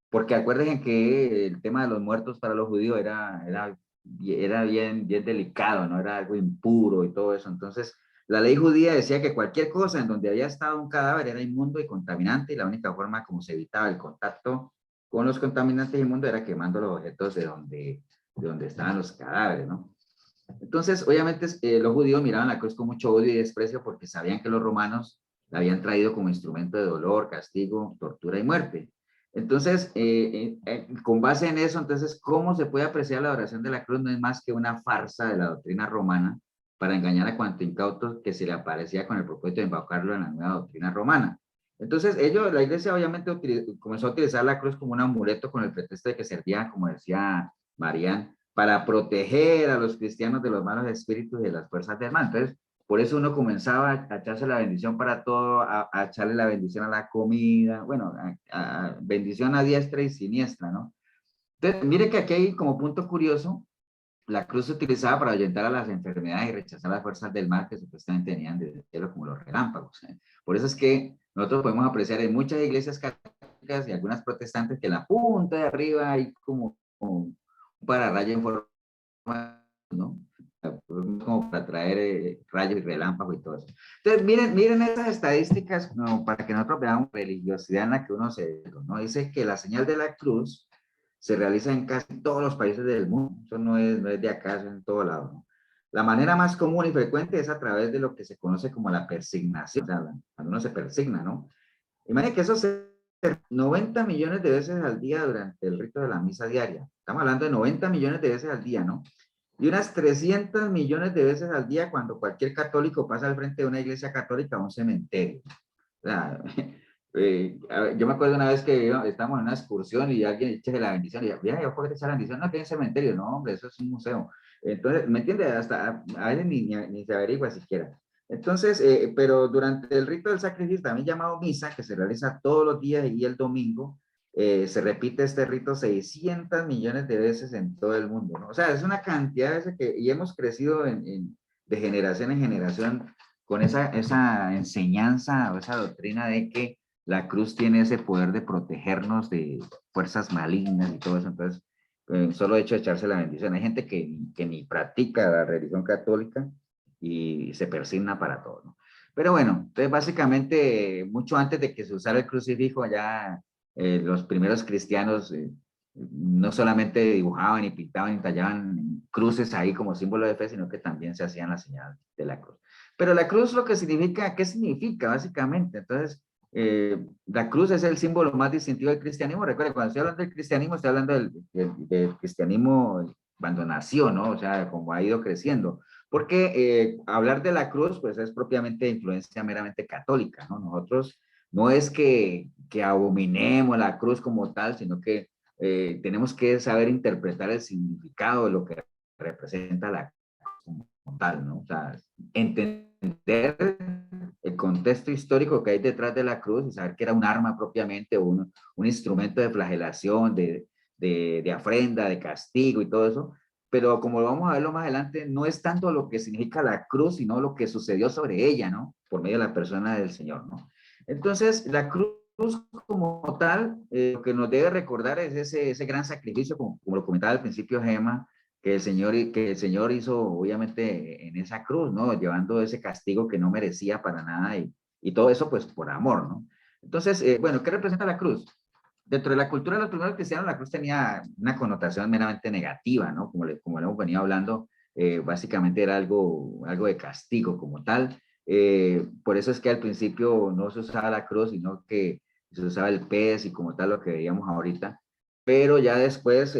Porque acuérdense que el tema de los muertos para los judíos era bien delicado, ¿no? Era algo impuro y todo eso. Entonces, la ley judía decía que cualquier cosa en donde había estado un cadáver era inmundo y contaminante y la única forma como se evitaba el contacto con los contaminantes inmundos era quemando los objetos de donde estaban los cadáveres, ¿no? Entonces, obviamente, los judíos miraban la cruz con mucho odio y desprecio porque sabían que los romanos la habían traído como instrumento de dolor, castigo, tortura y muerte. Entonces, con base en eso, entonces, ¿cómo se puede apreciar la adoración de la cruz? No es más que una farsa de la doctrina romana para engañar a cuanto incauto que se le aparecía con el propósito de invocarlo en la nueva doctrina romana. Entonces, la iglesia obviamente comenzó a utilizar la cruz como un amuleto con el pretexto de que servía, como decía Marián, para proteger a los cristianos de los malos espíritus y de las fuerzas del mal. Entonces, por eso uno comenzaba a echarse la bendición para todo, a echarle la bendición a la comida, bueno, bendición a diestra y siniestra, ¿no? Entonces, mire que aquí hay como punto curioso, la cruz se utilizaba para ahuyentar a las enfermedades y rechazar las fuerzas del mal que supuestamente venían del cielo como los relámpagos. Por eso es que nosotros podemos apreciar en muchas iglesias católicas y algunas protestantes que en la punta de arriba hay como un pararrayo en forma, ¿no? Como para traer rayos y relámpagos y todo eso. Entonces, miren esas estadísticas, ¿no? Para que nosotros veamos religiosidad en la que uno se, ¿no? Dice que la señal de la cruz se realiza en casi todos los países del mundo. Eso no es de acá, es en todo lado, ¿no? La manera más común y frecuente es a través de lo que se conoce como la persignación, o sea, cuando uno se persigna, ¿no? Imagínate que eso se 90 millones de veces al día durante el rito de la misa diaria. Estamos hablando de 90 millones de veces al día, ¿no? Y unas 300 millones de veces al día cuando cualquier católico pasa al frente de una iglesia católica o un cementerio. O sea, yo me acuerdo una vez que estábamos en una excursión y alguien eché la bendición y yo, mira, yo puedo echar la bendición, no tiene cementerio, no, hombre, eso es un museo. Entonces, ¿me entiendes? Hasta a veces ni se averigua siquiera. Entonces, pero durante el rito del sacrificio, también llamado misa, que se realiza todos los días y el domingo, se repite este rito 600 millones de veces en todo el mundo, ¿no? O sea, es una cantidad de veces y hemos crecido de generación en generación con esa enseñanza o esa doctrina de que la cruz tiene ese poder de protegernos de fuerzas malignas y todo eso. Entonces, solo hecho de echarse la bendición. Hay gente que ni practica la religión católica y se persigna para todo, ¿no? Pero bueno, entonces básicamente, mucho antes de que se usara el crucifijo, ya los primeros cristianos no solamente dibujaban y pintaban y tallaban cruces ahí como símbolo de fe, sino que también se hacían la señal de la cruz. Pero la cruz lo que significa, ¿qué significa básicamente? Entonces, la cruz es el símbolo más distintivo del cristianismo. Recuerden, cuando estoy hablando del cristianismo, estoy hablando del cristianismo cuando nació, ¿no? O sea, como ha ido creciendo. Porque hablar de la cruz, pues es propiamente de influencia meramente católica, ¿no? Nosotros no es que abominemos la cruz como tal, sino que tenemos que saber interpretar el significado de lo que representa la cruz como tal, ¿no? O sea, entender el contexto histórico que hay detrás de la cruz y saber que era un arma propiamente, un instrumento de flagelación, de afrenta, de castigo y todo eso. Pero como lo vamos a verlo más adelante, no es tanto lo que significa la cruz, sino lo que sucedió sobre ella, ¿no? Por medio de la persona del Señor, ¿no? Entonces, la cruz como tal, lo que nos debe recordar es ese gran sacrificio, como lo comentaba al principio Gemma, que el Señor hizo obviamente en esa cruz, ¿no? Llevando ese castigo que no merecía para nada y todo eso pues por amor, ¿no? Entonces, bueno, ¿qué representa la cruz? dentro de la cultura de los primeros cristianos, la cruz tenía una connotación meramente negativa, ¿no? Como le hemos venido hablando, básicamente era algo de castigo como tal. Por eso es que al principio no se usaba la cruz, sino que se usaba el pez y como tal lo que veíamos ahorita. Pero ya después,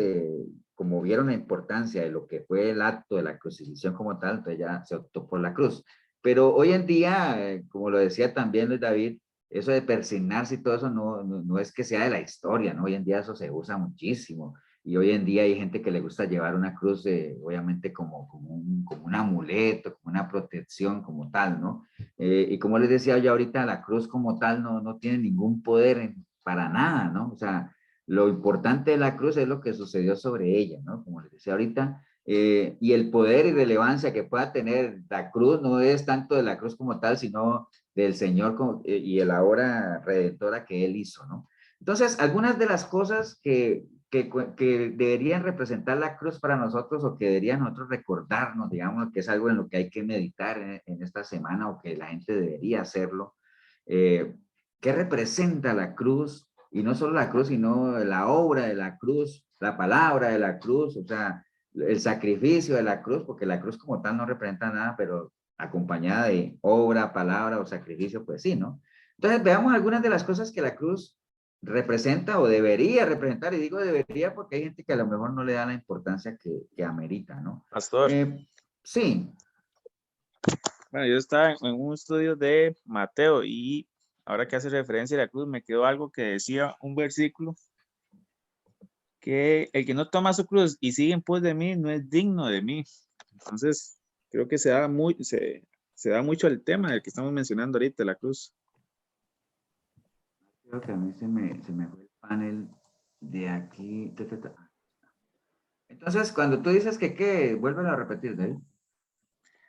como vieron la importancia de lo que fue el acto de la crucifixión como tal, entonces ya se optó por la cruz. Pero hoy en día, como lo decía también Luis David, eso de persignarse y todo eso no es que sea de la historia, ¿no? Hoy en día eso se usa muchísimo. Y hoy en día hay gente que le gusta llevar una cruz, obviamente, como un amuleto, como una protección, como tal, ¿no? Y como les decía yo ahorita, la cruz como tal no tiene ningún poder para nada, ¿no? O sea, lo importante de la cruz es lo que sucedió sobre ella, ¿no? Como les decía ahorita, y el poder y relevancia que pueda tener la cruz no es tanto de la cruz como tal, sino del Señor y de la obra redentora que Él hizo, ¿no? Entonces, algunas de las cosas que deberían representar la cruz para nosotros o que deberían nosotros recordarnos, digamos, que es algo en lo que hay que meditar en esta semana o que la gente debería hacerlo. ¿Qué representa la cruz? Y no solo la cruz, sino la obra de la cruz, la palabra de la cruz, o sea, el sacrificio de la cruz, porque la cruz como tal no representa nada, pero acompañada de obra, palabra o sacrificio, pues sí, ¿no? Entonces veamos algunas de las cosas que la cruz representa o debería representar, y digo debería porque hay gente que a lo mejor no le da la importancia que amerita, ¿no? Pastor. Sí. Bueno, yo estaba en un estudio de Mateo y ahora que hace referencia a la cruz, me quedó algo que decía un versículo, que el que no toma su cruz y sigue en pos de mí no es digno de mí. Entonces, creo que se da mucho el tema del que estamos mencionando ahorita, la cruz. Creo que a mí se me fue el panel de aquí. Entonces, cuando tú dices que qué, vuélvelo a repetir, David.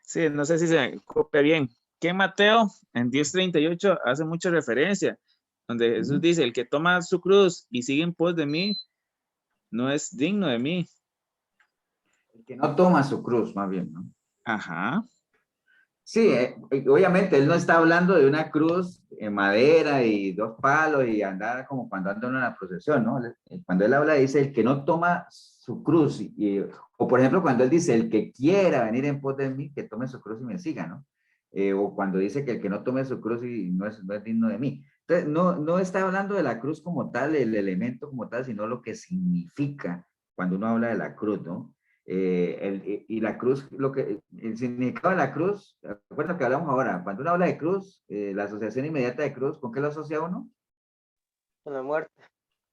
Sí, no sé si se copia bien. Que Mateo en 10:38 hace mucha referencia, donde Jesús dice, el que toma su cruz y sigue en pos de mí, no es digno de mí. El que no toma su cruz, más bien, ¿no? Ajá. Sí, obviamente él no está hablando de una cruz en madera y dos palos y andar como cuando anda en una procesión, ¿no? Cuando él habla dice el que no toma su cruz, o por ejemplo cuando él dice el que quiera venir en pos de mí, que tome su cruz y me siga, ¿no? O cuando dice que el que no tome su cruz y no es digno de mí. Entonces, no está hablando de la cruz como tal, el elemento como tal, sino lo que significa cuando uno habla de la cruz, ¿no? Y la cruz, el significado de la cruz, recuerda que hablamos ahora, cuando uno habla de cruz, la asociación inmediata de cruz, ¿con qué lo asocia uno? Con la muerte.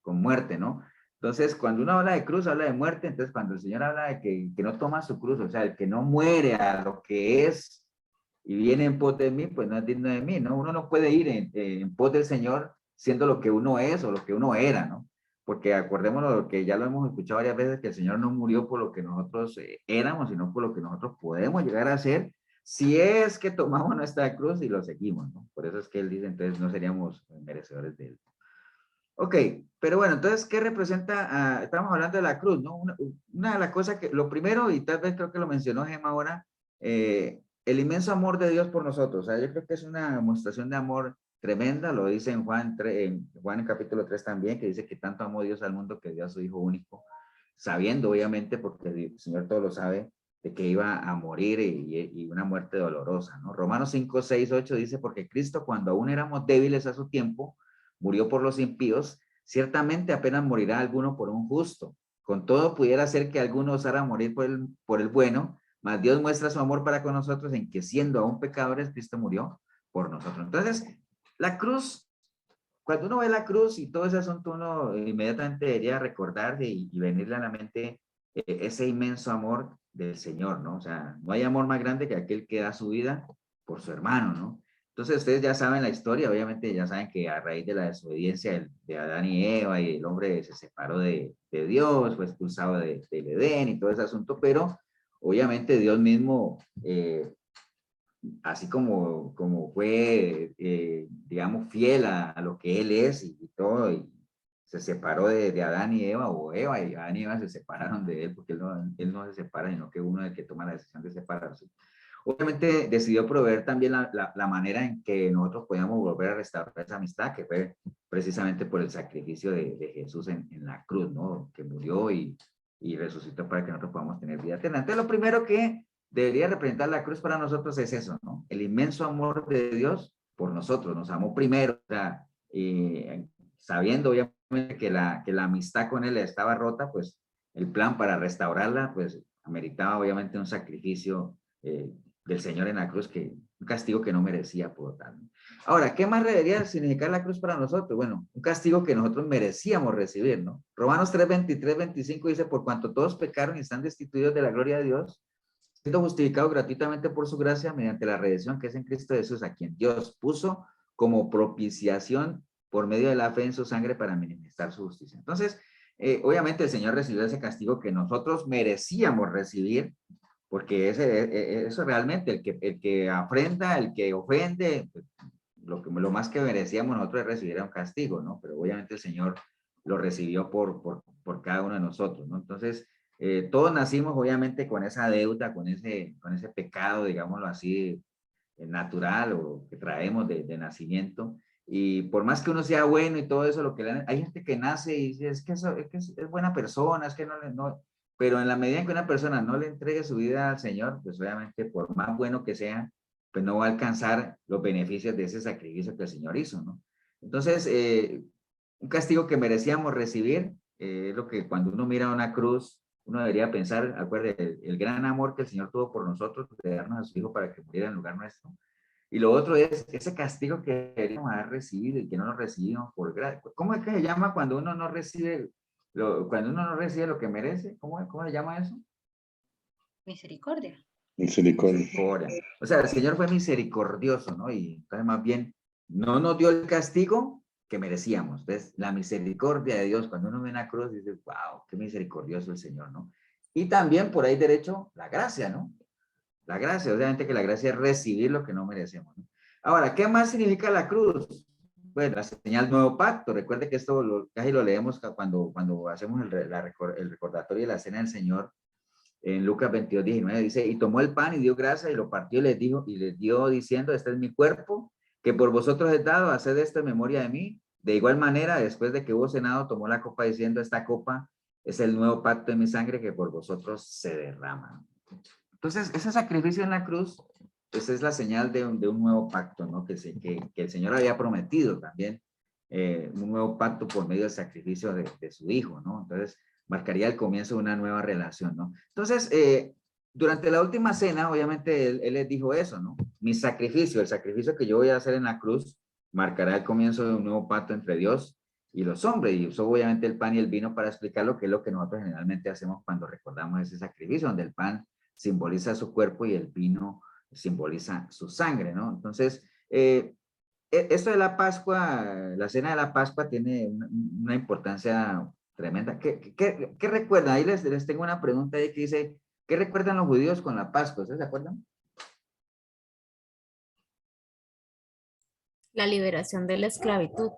Con muerte, ¿no? Entonces, cuando uno habla de cruz, habla de muerte, entonces cuando el Señor habla de que no toma su cruz, o sea, el que no muere a lo que es y viene en pos de mí, pues no es digno de mí, ¿no? Uno no puede ir en pos del Señor siendo lo que uno es o lo que uno era, ¿no? Porque acordémonos que ya lo hemos escuchado varias veces, que el Señor no murió por lo que nosotros éramos, sino por lo que nosotros podemos llegar a ser, si es que tomamos nuestra cruz y lo seguimos, ¿no? Por eso es que Él dice, entonces no seríamos merecedores de Él. Ok, pero bueno, entonces, ¿qué representa? Estamos hablando de la cruz, ¿no? Una de las cosas que, lo primero, y tal vez creo que lo mencionó Gemma ahora, el inmenso amor de Dios por nosotros. O sea, yo creo que es una demostración de amor tremenda, lo dice en Juan, en capítulo 3 también, que dice que tanto amó Dios al mundo que dio a su Hijo único, sabiendo obviamente, porque el Señor todo lo sabe, de que iba a morir y una muerte dolorosa, ¿no? Romanos 5, 6, 8 dice, porque Cristo cuando aún éramos débiles a su tiempo, murió por los impíos, ciertamente apenas morirá alguno por un justo. Con todo pudiera ser que alguno osara morir por el bueno, mas Dios muestra su amor para con nosotros en que siendo aún pecadores, Cristo murió por nosotros. Entonces, la cruz, cuando uno ve la cruz y todo ese asunto, uno inmediatamente debería recordarse y venirle a la mente ese inmenso amor del Señor, ¿no? O sea, no hay amor más grande que aquel que da su vida por su hermano, ¿no? Entonces ustedes ya saben la historia, obviamente ya saben que a raíz de la desobediencia de Adán y Eva y el hombre se separó de Dios, fue expulsado del Edén y todo ese asunto, pero obviamente Dios mismo, así como fue, digamos, fiel a lo que Él es y todo, y se separó de Adán y Eva, o Eva y Adán y Eva se separaron de Él, porque él no se separa, sino que uno es el que toma la decisión de separarse. Obviamente decidió proveer también la manera en que nosotros podíamos volver a restaurar esa amistad, que fue precisamente por el sacrificio de Jesús en la cruz, ¿no? Que murió y resucitó para que nosotros podamos tener vida eterna. Entonces, lo primero que debería representar la cruz para nosotros es eso, ¿no? El inmenso amor de Dios por nosotros, nos amó primero, o sea, sabiendo obviamente que la amistad con Él estaba rota, pues el plan para restaurarla, pues ameritaba obviamente un sacrificio del Señor en la cruz, un castigo que no merecía por tal. Ahora, ¿qué más debería significar la cruz para nosotros? Bueno, un castigo que nosotros merecíamos recibir, ¿no? Romanos 3:23, 25 dice, por cuanto todos pecaron y están destituidos de la gloria de Dios, siendo justificados gratuitamente por su gracia mediante la redención que es en Cristo Jesús, a quien Dios puso como propiciación por medio de la fe en su sangre para manifestar su justicia. Entonces, obviamente el Señor recibió ese castigo que nosotros merecíamos recibir, porque eso realmente, el que afrenta, el que ofende, lo más que merecíamos nosotros es recibir un castigo, ¿no? Pero obviamente el Señor lo recibió por cada uno de nosotros, ¿no? Entonces, todos nacimos obviamente con esa deuda, con ese pecado, digámoslo así, natural o que traemos de nacimiento. Y por más que uno sea bueno y todo eso, hay gente que nace y dice, es que es buena persona, es que no, pero en la medida en que una persona no le entregue su vida al Señor, pues obviamente por más bueno que sea, pues no va a alcanzar los beneficios de ese sacrificio que el Señor hizo, ¿no? Entonces, un castigo que merecíamos recibir, es lo que cuando uno mira una cruz, uno debería pensar, acuérdate, el gran amor que el Señor tuvo por nosotros, de darnos a su Hijo para que muriera en lugar nuestro. Y lo otro es ese castigo que deberíamos haber recibido y que no lo recibimos por gracia. ¿Cómo es que se llama cuando uno no recibe cuando uno no recibe lo que merece? ¿Cómo se llama eso? Misericordia. Misericordia. O sea, el Señor fue misericordioso, ¿no? Y entonces más bien no nos dio el castigo que merecíamos. Entonces, la misericordia de Dios, cuando uno ve una cruz, dice, wow, qué misericordioso el Señor, ¿no? Y también por ahí derecho, la gracia, ¿no? La gracia, obviamente que la gracia es recibir lo que no merecemos, ¿no? Ahora, ¿qué más significa la cruz? Bueno, la señal nuevo pacto. Recuerde que esto casi lo leemos cuando hacemos el recordatorio de la cena del Señor. En Lucas 22, 19 dice, y tomó el pan y dio gracias y lo partió y les dio diciendo, este es mi cuerpo, que por vosotros he dado, haced esto en memoria de mí. De igual manera, después de que hubo cenado, tomó la copa diciendo, esta copa es el nuevo pacto de mi sangre que por vosotros se derrama. Entonces, ese sacrificio en la cruz, pues es la señal de un nuevo pacto, ¿no? Que el Señor había prometido también, un nuevo pacto por medio del sacrificio de su Hijo, ¿no? Entonces, marcaría el comienzo de una nueva relación, ¿no? Entonces, durante la última cena, obviamente, él les dijo eso, ¿no? Mi sacrificio, el sacrificio que yo voy a hacer en la cruz, marcará el comienzo de un nuevo pacto entre Dios y los hombres. Y usó obviamente el pan y el vino para explicar lo que es lo que nosotros generalmente hacemos cuando recordamos ese sacrificio, donde el pan simboliza su cuerpo y el vino simboliza su sangre, ¿no? Entonces, esto de la Pascua, la cena de la Pascua tiene una importancia tremenda. ¿Qué recuerdan? Ahí les tengo una pregunta ahí que dice, ¿qué recuerdan los judíos con la Pascua? ¿Ustedes se acuerdan? La liberación de la esclavitud.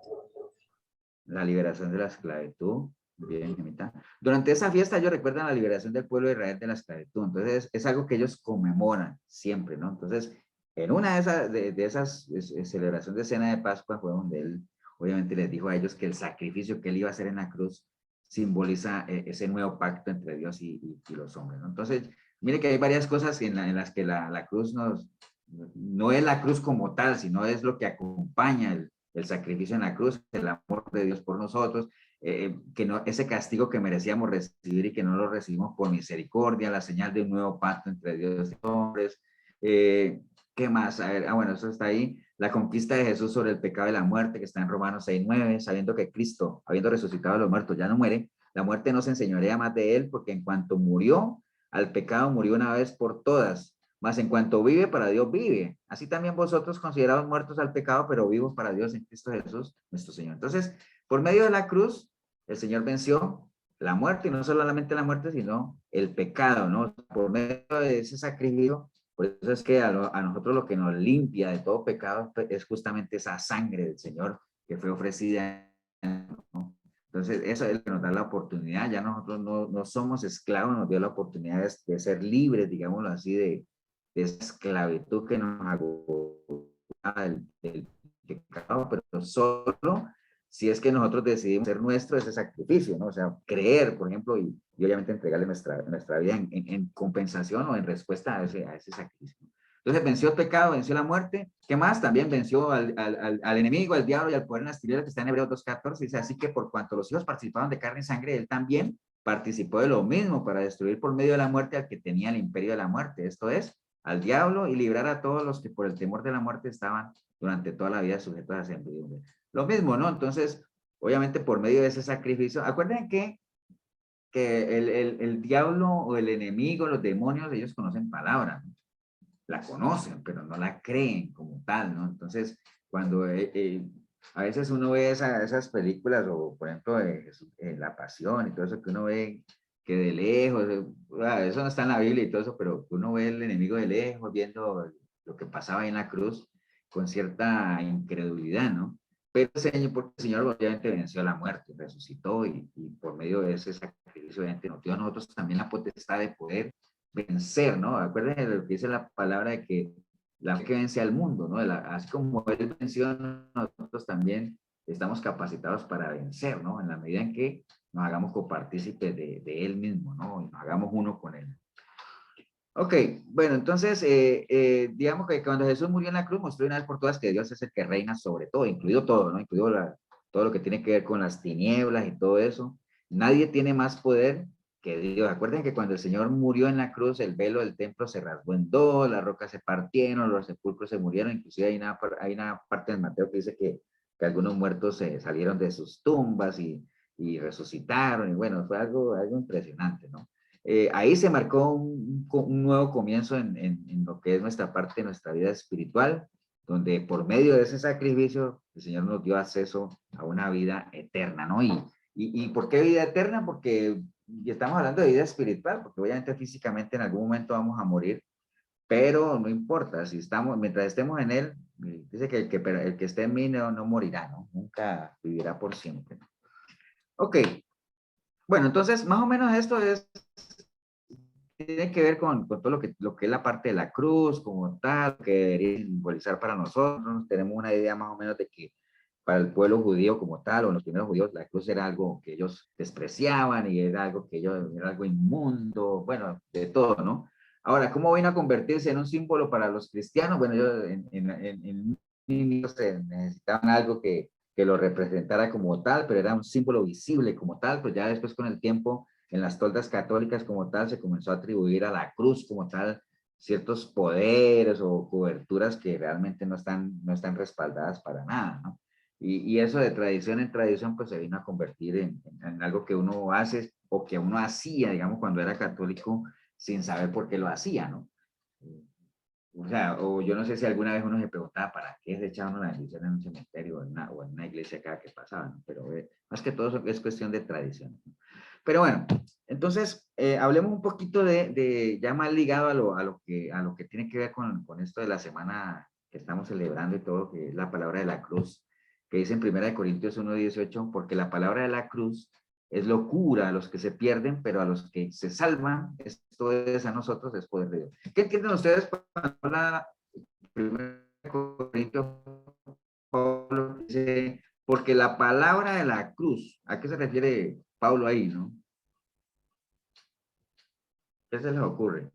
La liberación de la esclavitud. Bien, Gemita. Durante esa fiesta ellos recuerdan la liberación del pueblo de Israel de la esclavitud. Entonces, es algo que ellos conmemoran siempre, ¿no? Entonces, en una de esas celebraciones de cena de Pascua fue donde él, obviamente, les dijo a ellos que el sacrificio que él iba a hacer en la cruz simboliza ese nuevo pacto entre Dios y los hombres, ¿no? Entonces, mire que hay varias cosas en las que la cruz no es la cruz como tal, sino es lo que acompaña el sacrificio en la cruz, el amor de Dios por nosotros, que no, ese castigo que merecíamos recibir y que no lo recibimos por misericordia, la señal de un nuevo pacto entre Dios y hombres. ¿Qué más? A ver, bueno, eso está ahí. La conquista de Jesús sobre el pecado y la muerte, que está en Romanos 6:9, sabiendo que Cristo, habiendo resucitado a los muertos, ya no muere, la muerte no se enseñorea más de él, porque en cuanto murió al pecado, murió una vez por todas. Mas en cuanto vive, para Dios vive. Así también vosotros considerados muertos al pecado, pero vivos para Dios en Cristo Jesús, nuestro Señor. Entonces, por medio de la cruz, el Señor venció la muerte, y no solamente la muerte, sino el pecado, ¿no? Por medio de ese sacrificio, por eso es que a nosotros lo que nos limpia de todo pecado es justamente esa sangre del Señor que fue ofrecida, ¿no? Entonces, eso es lo que nos da la oportunidad. Ya nosotros no somos esclavos, nos dio la oportunidad de ser libres, digámoslo así, de esa esclavitud que nos agotaba del pecado, pero solo si es que nosotros decidimos hacer nuestro ese sacrificio, ¿no? O sea, creer, por ejemplo, y obviamente entregarle nuestra vida en compensación o en respuesta a ese sacrificio. Entonces venció el pecado, venció la muerte. ¿Qué más? También venció al enemigo, al diablo y al poder en las tinieblas, que está en Hebreos 2:14. Dice, así que por cuanto los hijos participaron de carne y sangre, él también participó de lo mismo para destruir por medio de la muerte al que tenía el imperio de la muerte. Esto es, al diablo, y librar a todos los que por el temor de la muerte estaban durante toda la vida sujetos a servidumbre. Lo mismo, ¿no? Entonces, obviamente por medio de ese sacrificio, acuérdense que el diablo o el enemigo, los demonios, ellos conocen palabras, ¿no? La conocen, pero no la creen como tal, ¿no? Entonces, cuando a veces uno ve esas películas, o por ejemplo, La Pasión y todo eso que uno ve que de lejos, eso no está en la Biblia y todo eso, pero uno ve el enemigo de lejos, viendo lo que pasaba ahí en la cruz, con cierta incredulidad, ¿no? Pero porque el Señor obviamente venció la muerte, resucitó y por medio de ese sacrificio obviamente nos dio a nosotros también la potestad de poder vencer, ¿no? Acuérdense de lo que dice la palabra de que la fe que vence al mundo, ¿no? Así como Él venció, nosotros también estamos capacitados para vencer, ¿no? En la medida en que nos hagamos copartícipes de Él mismo, ¿no? Y nos hagamos uno con Él. Ok, bueno, entonces, digamos que cuando Jesús murió en la cruz, mostró una vez por todas que Dios es el que reina sobre todo, incluido todo, ¿no? Incluido todo lo que tiene que ver con las tinieblas y todo eso. Nadie tiene más poder que Dios. Acuerden que cuando el Señor murió en la cruz, el velo del templo se rasgó en dos, las rocas se partieron, los sepulcros se murieron, inclusive hay una parte del Mateo que dice que algunos muertos salieron de sus tumbas y resucitaron, y bueno, fue algo impresionante, ¿no? Ahí se marcó un nuevo comienzo en lo que es nuestra parte, nuestra vida espiritual, donde por medio de ese sacrificio el Señor nos dio acceso a una vida eterna, ¿no? ¿Y por qué vida eterna? Porque estamos hablando de vida espiritual, porque obviamente físicamente en algún momento vamos a morir, pero no importa, si estamos, mientras estemos en Él, dice que el que esté en mí no morirá, ¿no? Nunca vivirá por siempre, ¿no? Ok, bueno, entonces más o menos esto tiene que ver con todo lo que es la parte de la cruz como tal, que debería simbolizar para nosotros. Tenemos una idea más o menos de que para el pueblo judío como tal, o los primeros judíos, la cruz era algo que ellos despreciaban y era algo que era algo inmundo, bueno, de todo, ¿no? Ahora, ¿cómo vino a convertirse en un símbolo para los cristianos? Bueno, ellos en necesitaban algo que lo representara como tal, pero era un símbolo visible como tal, pues ya después con el tiempo en las toldas católicas como tal se comenzó a atribuir a la cruz como tal ciertos poderes o coberturas que realmente no están respaldadas para nada, ¿no? Y eso de tradición en tradición pues se vino a convertir en algo que uno hace o que uno hacía, digamos, cuando era católico sin saber por qué lo hacía, ¿no? O sea, o yo no sé si alguna vez uno se preguntaba para qué se echaban una bendición en un cementerio o en una iglesia cada que pasaba, ¿no? Pero más que todo es cuestión de tradición, ¿no? Pero bueno, entonces hablemos un poquito ya más ligado a lo que tiene que ver con esto de la semana que estamos celebrando y todo, que es la palabra de la cruz, que dice en 1 Corintios 1:18, porque la palabra de la cruz es locura a los que se pierden, pero a los que se salvan, esto es a nosotros, es poder de Dios. ¿Qué entienden ustedes cuando habla 1 Corintios? Pablo dice, porque la palabra de la cruz, ¿a qué se refiere Pablo ahí, no? ¿Qué se les ocurre?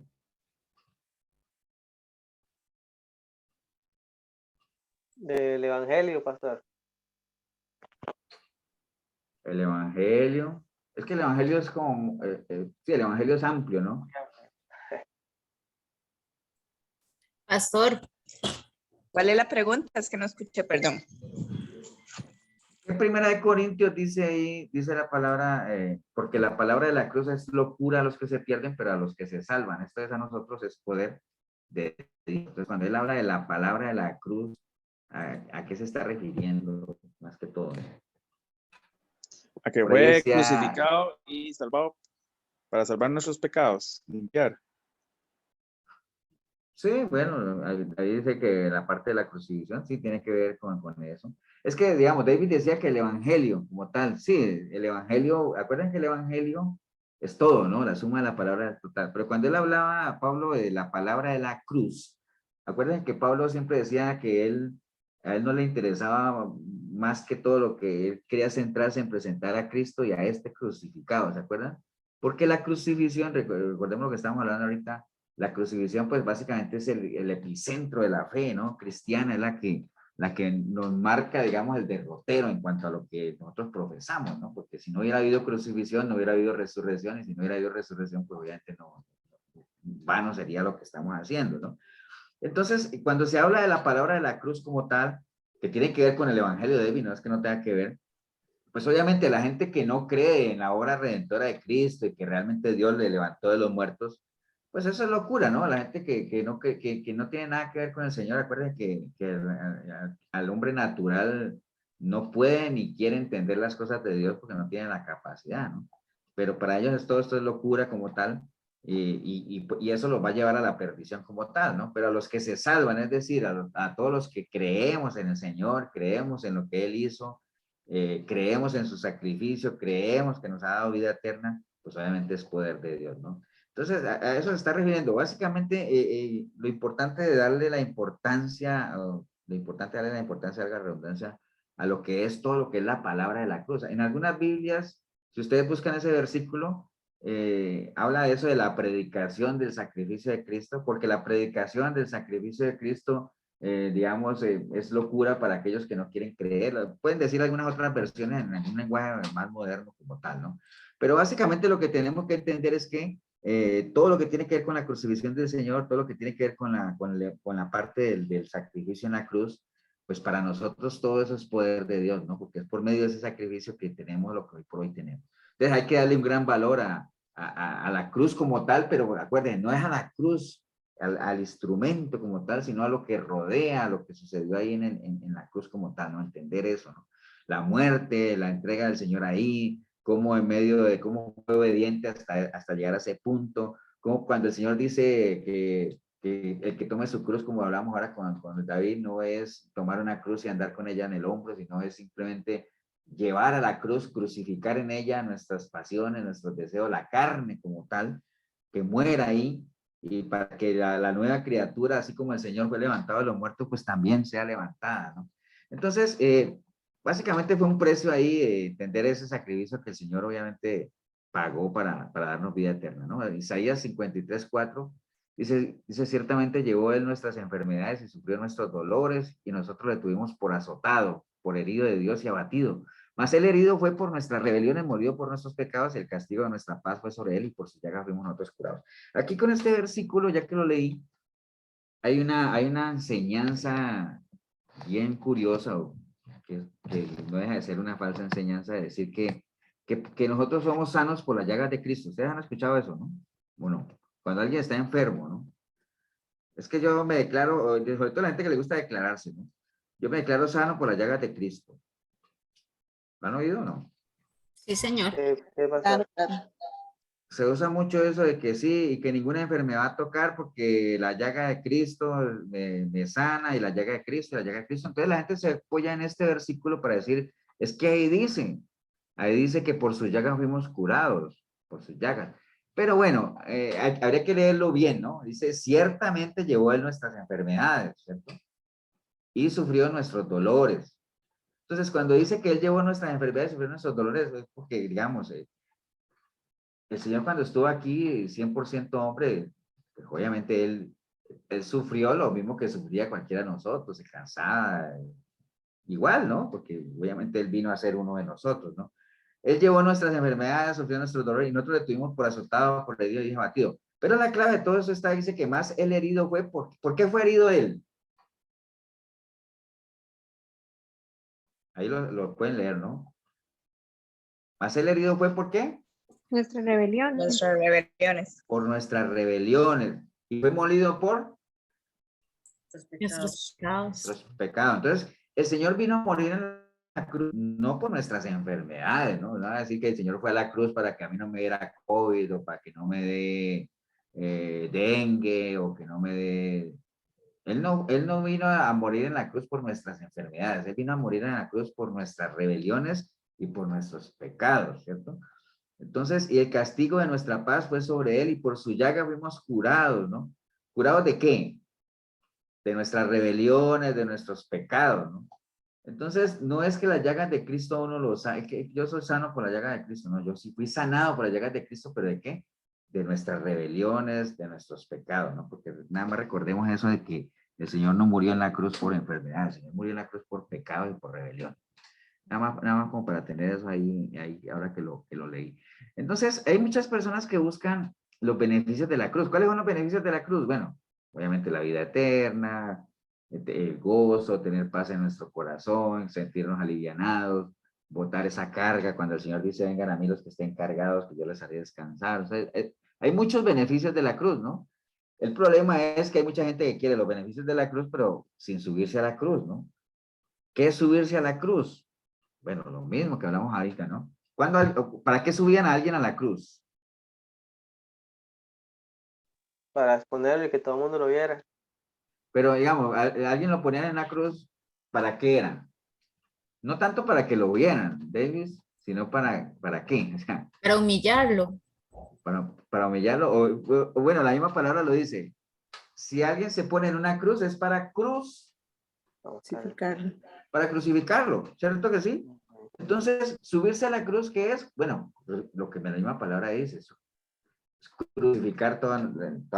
Del Evangelio, pastor. El Evangelio. Es que el Evangelio es como, sí, el Evangelio es amplio, ¿no? Pastor, ¿Cuál es la pregunta? Es que no escuché, perdón. En 1 Corintios dice ahí, dice la palabra, porque la palabra de la cruz es locura a los que se pierden, pero a los que se salvan. Esto es a nosotros, es poder de Dios. Entonces, cuando él habla de la palabra de la cruz, ¿a qué se está refiriendo? Más que todo, ¿no? A que Por ahí fue decía, crucificado y salvado para salvar nuestros pecados, limpiar. sí, bueno, ahí dice que la parte de la crucifixión sí tiene que ver con eso. Es que, digamos, David decía que el evangelio como tal, sí, el evangelio, acuérdense que el evangelio es todo, ¿no? La suma de la palabra total. Pero cuando él hablaba, Pablo, de la palabra de la cruz, acuérdense que Pablo siempre decía que a él no le interesaba más que todo lo que él quería centrarse en presentar a Cristo y a este crucificado, ¿se acuerdan? Porque la crucifixión, recordemos lo que estamos hablando ahorita, la crucifixión pues básicamente es el epicentro de la fe, ¿no? Cristiana, es la que nos marca, digamos, el derrotero en cuanto a lo que nosotros profesamos, ¿no? Porque si no hubiera habido crucifixión, no hubiera habido resurrección, y si no hubiera habido resurrección, pues obviamente no, vano sería lo que estamos haciendo, ¿no? Entonces, cuando se habla de la palabra de la cruz como tal, que tiene que ver con el evangelio de David, no es que no tenga que ver, pues obviamente la gente que no cree en la obra redentora de Cristo y que realmente Dios le levantó de los muertos, pues eso es locura, ¿no? La gente que no tiene nada que ver con el Señor, acuérdense que al hombre natural no puede ni quiere entender las cosas de Dios porque no tiene la capacidad, ¿no? Pero para ellos todo esto es locura como tal, y eso los va a llevar a la perdición como tal, ¿no? Pero a los que se salvan, es decir, a todos los que creemos en el Señor, creemos en lo que Él hizo, creemos en su sacrificio, creemos que nos ha dado vida eterna, pues obviamente es poder de Dios, ¿no? Entonces, a eso se está refiriendo. Básicamente, lo importante de darle la importancia, lo importante de darle la importancia, valga la redundancia, a lo que es todo lo que es la palabra de la cruz. En algunas Biblias, si ustedes buscan ese versículo, habla de eso de la predicación del sacrificio de Cristo, porque la predicación del sacrificio de Cristo, digamos, es locura para aquellos que no quieren creer. Pueden decir algunas otras versiones en un lenguaje más moderno como tal, ¿no? Pero básicamente lo que tenemos que entender es que todo lo que tiene que ver con la crucifixión del Señor, todo lo que tiene que ver con la parte del sacrificio en la cruz, pues para nosotros todo eso es poder de Dios, ¿no? Porque es por medio de ese sacrificio que tenemos lo que hoy por hoy tenemos. Entonces hay que darle un gran valor a la cruz como tal, pero acuérdense, no es a la cruz, al instrumento como tal, sino a lo que rodea, a lo que sucedió ahí en la cruz como tal, ¿no? Entender eso, ¿no? La muerte, la entrega del Señor ahí, cómo en medio de cómo fue obediente hasta llegar a ese punto, como cuando el Señor dice que el que tome su cruz, como hablamos ahora con David, no es tomar una cruz y andar con ella en el hombro, sino es simplemente llevar a la cruz, crucificar en ella nuestras pasiones, nuestros deseos, la carne como tal, que muera ahí, y para que la nueva criatura, así como el Señor fue levantado de los muertos, pues también sea levantada, ¿no? Entonces, básicamente fue un precio ahí, entender ese sacrificio que el Señor obviamente pagó para darnos vida eterna, ¿no? Isaías 53:4 dice, ciertamente llevó Él nuestras enfermedades y sufrió nuestros dolores, y nosotros le tuvimos por azotado, por herido de Dios y abatido. Mas el herido fue por nuestras rebeliones, murió por nuestros pecados, y el castigo de nuestra paz fue sobre Él, y por su llaga fuimos nosotros curados. Aquí con este versículo, ya que lo leí, hay una enseñanza bien curiosa, que no deja de ser una falsa enseñanza, de decir que nosotros somos sanos por las llagas de Cristo. Ustedes han escuchado eso, ¿no? Bueno, cuando alguien está enfermo, ¿no? Es que yo me declaro, sobre todo la gente que le gusta declararse, ¿no? Yo me declaro sano por las llagas de Cristo. ¿Lo han oído o no? Sí, señor. ¿Qué pasa? Claro, claro. Se usa mucho eso de que sí, y que ninguna enfermedad va a tocar porque la llaga de Cristo me sana, y la llaga de Cristo, y la llaga de Cristo. Entonces la gente se apoya en este versículo para decir, es que ahí dice que por sus llagas fuimos curados, por sus llagas. Pero bueno, habría que leerlo bien, ¿no? Dice, ciertamente llevó Él nuestras enfermedades, ¿cierto? Y sufrió nuestros dolores. Entonces, cuando dice que Él llevó nuestras enfermedades y sufrió nuestros dolores, es porque, digamos, el Señor cuando estuvo aquí, 100% hombre, pues obviamente él sufrió lo mismo que sufría cualquiera de nosotros, se cansaba, igual, ¿no? Porque obviamente Él vino a ser uno de nosotros, ¿no? Él llevó nuestras enfermedades, sufrió nuestros dolores, y nosotros le tuvimos por azotado, por herido y abatido. Pero la clave de todo eso está, dice que más el herido fue, ¿por qué fue herido Él? Ahí lo pueden leer, ¿no? Más el herido fue, ¿por qué? Nuestra rebelión. Nuestras rebeliones. Por nuestras rebeliones. Y fue molido por Nuestros pecados. nuestros pecados. Entonces, el Señor vino a morir en la cruz, no por nuestras enfermedades, ¿no? No va a decir que el Señor fue a la cruz para que a mí no me diera COVID, o para que no me dé dengue, o que no me dé... Él no vino a morir en la cruz por nuestras enfermedades, Él vino a morir en la cruz por nuestras rebeliones y por nuestros pecados, ¿cierto? Entonces, y el castigo de nuestra paz fue sobre él y por su llaga fuimos curados, ¿no? ¿Curados de qué? De nuestras rebeliones, de nuestros pecados, ¿no? Entonces, no es que las llagas de Cristo uno lo sabe, que yo soy sano por la llaga de Cristo, no, yo sí fui sanado por las llagas de Cristo, pero ¿de qué? De nuestras rebeliones, de nuestros pecados, ¿no? Porque nada más recordemos eso de que el Señor no murió en la cruz por enfermedad, el Señor murió en la cruz por pecado y por rebelión. Nada más como para tener eso ahí ahora que lo leí. Entonces, hay muchas personas que buscan los beneficios de la cruz. ¿Cuáles son los beneficios de la cruz? Bueno, obviamente la vida eterna, el gozo, tener paz en nuestro corazón, sentirnos alivianados, botar esa carga cuando el Señor dice, vengan a mí los que estén cargados, que yo les haré descansar. O sea, hay muchos beneficios de la cruz, ¿no? El problema es que hay mucha gente que quiere los beneficios de la cruz, pero sin subirse a la cruz, ¿no? ¿Qué es subirse a la cruz? Bueno, lo mismo que hablamos ahorita, ¿no? ¿Para qué subían a alguien a la cruz? Para exponerle que todo el mundo lo viera. Pero digamos, alguien lo ponían en la cruz, ¿para qué era? No tanto para que lo vieran, Davis, sino ¿para qué? O sea, Para humillarlo. para humillarlo, o bueno, la misma palabra lo dice. Si alguien se pone en una cruz, es para Crucificarlo. para crucificarlo, ¿cierto que sí? Entonces, subirse a la cruz, ¿qué es? Bueno, lo que la misma palabra dice, eso. Crucificar toda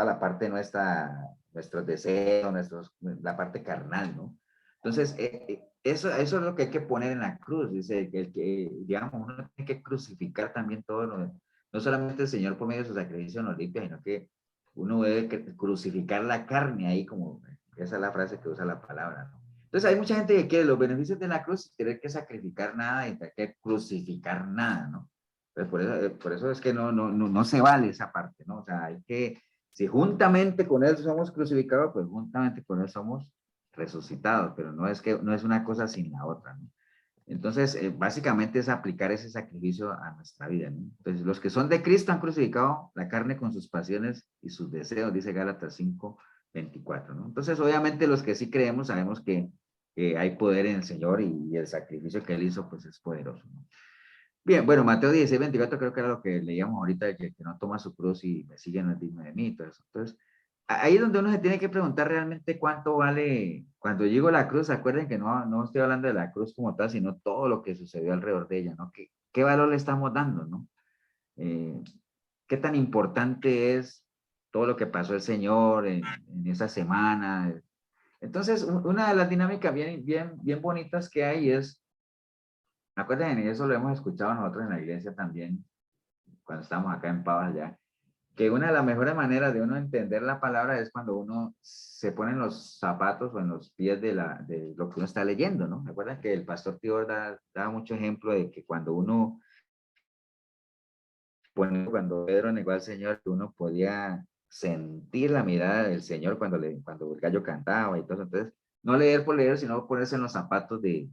la parte nuestra, nuestros deseos, la parte carnal, ¿no? Entonces, eso es lo que hay que poner en la cruz, dice el que, digamos, uno tiene que crucificar también todo, no solamente el Señor por medio de su sacrificio nos limpia, sino que uno debe crucificar la carne ahí, como esa es la frase que usa la palabra, ¿no? Entonces, hay mucha gente que quiere los beneficios de la cruz sin tener que sacrificar nada y tener que crucificar nada, ¿no? Pues por eso es que no se vale esa parte, ¿no? O sea, hay que, si juntamente con él somos crucificados, pues juntamente con él somos resucitados, pero no es una cosa sin la otra, ¿no? Entonces, básicamente es aplicar ese sacrificio a nuestra vida, ¿no? Entonces, los que son de Cristo han crucificado la carne con sus pasiones y sus deseos, dice Gálatas 5:24, ¿no? Entonces, obviamente los que sí creemos sabemos que hay poder en el Señor y el sacrificio que él hizo, pues es poderoso, ¿no? Bien, bueno, Mateo 16:24 creo que era lo que leíamos ahorita, que no toma su cruz y me sigue no es digno de mí, todo eso. Entonces, ahí es donde uno se tiene que preguntar realmente cuánto vale, cuando llego a la cruz, acuerden que no estoy hablando de la cruz como tal, sino todo lo que sucedió alrededor de ella, ¿no? ¿Qué valor le estamos dando, no? ¿Qué tan importante es todo lo que pasó el Señor en esa semana? Entonces, una de las dinámicas bien bonitas que hay es, acuérdense, y eso lo hemos escuchado nosotros en la iglesia también, cuando estamos acá en Pavas ya, que una de las mejores maneras de uno entender la palabra es cuando uno se pone en los zapatos o en los pies de lo que uno está leyendo, ¿no? Recuerdan que el pastor Tibor daba mucho ejemplo de que cuando Pedro negó al Señor, que uno podía sentir la mirada del Señor cuando el gallo cantaba y todo eso. Entonces, no leer por leer, sino ponerse en los zapatos del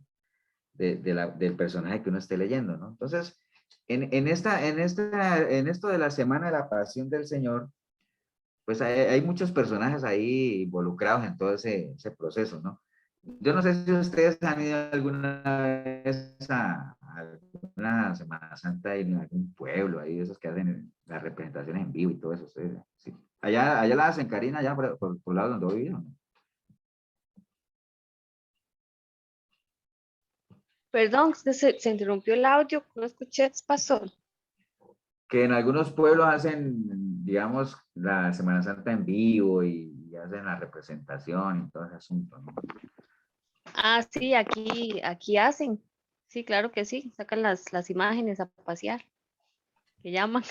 personaje que uno esté leyendo, ¿no? Entonces, en esto de la semana de la pasión del Señor, pues hay muchos personajes ahí involucrados en todo ese proceso, ¿no? Yo no sé si ustedes han ido alguna vez a alguna Semana Santa en algún pueblo, ahí esos que hacen las representaciones en vivo y todo eso. Ustedes, sí. Allá la hacen, Karina, allá por el lado donde voy viviendo, ¿no? Perdón, se interrumpió el audio, no escuché, ¿qué pasó? Que en algunos pueblos hacen, digamos, la Semana Santa en vivo y hacen la representación y todo ese asunto, ¿no? Ah, sí, aquí hacen. Sí, claro que sí, sacan las imágenes a pasear, que llaman,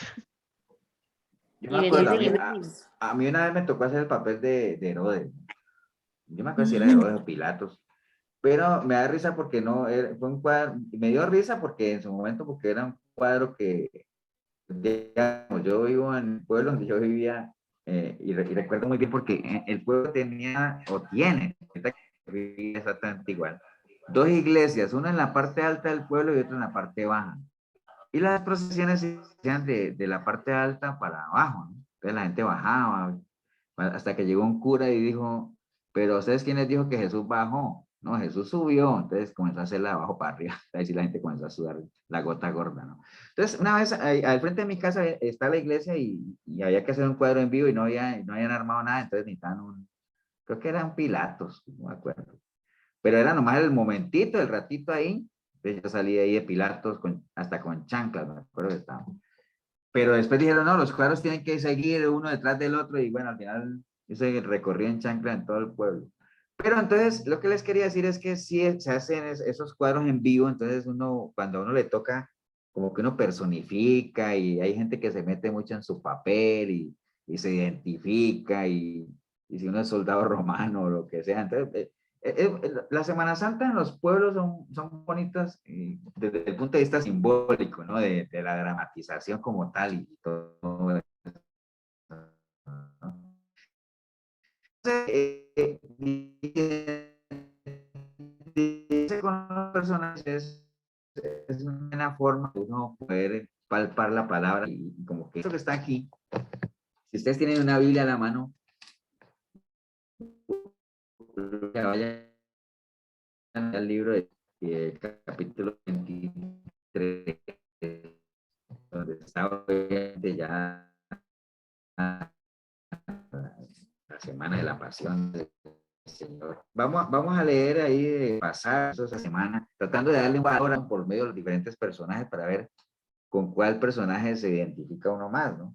Yo me y acuerdo, venden en a mí una vez me tocó hacer el papel de Herodes. Yo me acuerdo si era Herodes o Pilatos. Pero me da risa porque no, fue un cuadro, me dio risa porque en su momento, porque era un cuadro que, digamos, yo vivo en el pueblo donde yo vivía, y recuerdo muy bien porque el pueblo tenía, o tiene, ahorita que vivía exactamente igual, dos iglesias, una en la parte alta del pueblo y otra en la parte baja. Y las procesiones se hacían de la parte alta para abajo, ¿no? Entonces la gente bajaba, hasta que llegó un cura y dijo, pero ¿ustedes quiénes dijo que Jesús bajó? No, Jesús subió, entonces comenzó a hacerla de abajo para arriba. Ahí sí la gente comenzó a sudar la gota gorda, ¿no? Entonces, una vez al frente de mi casa está la iglesia y había que hacer un cuadro en vivo y no habían armado nada, entonces necesitaban creo que eran Pilatos, no me acuerdo. Pero era nomás el momentito, el ratito ahí. Entonces yo salí ahí de Pilatos hasta con chanclas, me acuerdo que estaba. Pero después dijeron, no, los cuadros tienen que seguir uno detrás del otro y bueno, al final ese recorrió en chancla en todo el pueblo. Pero entonces lo que les quería decir es que sí se hacen esos cuadros en vivo, entonces cuando a uno le toca, como que uno personifica y hay gente que se mete mucho en su papel y se identifica y si uno es soldado romano o lo que sea. Entonces, la Semana Santa en los pueblos son bonitas desde el punto de vista simbólico, ¿no? De la dramatización como tal y todo eso, ¿no? Con los personajes es una forma de uno poder palpar la palabra y como que eso que está aquí, si ustedes tienen una Biblia a la mano, vayan al libro de capítulo 23, donde está obviamente ya la semana de la pasión del Señor. Vamos a leer ahí, pasar esa semana, tratando de darle un valor por medio de los diferentes personajes para ver con cuál personaje se identifica uno más, ¿no?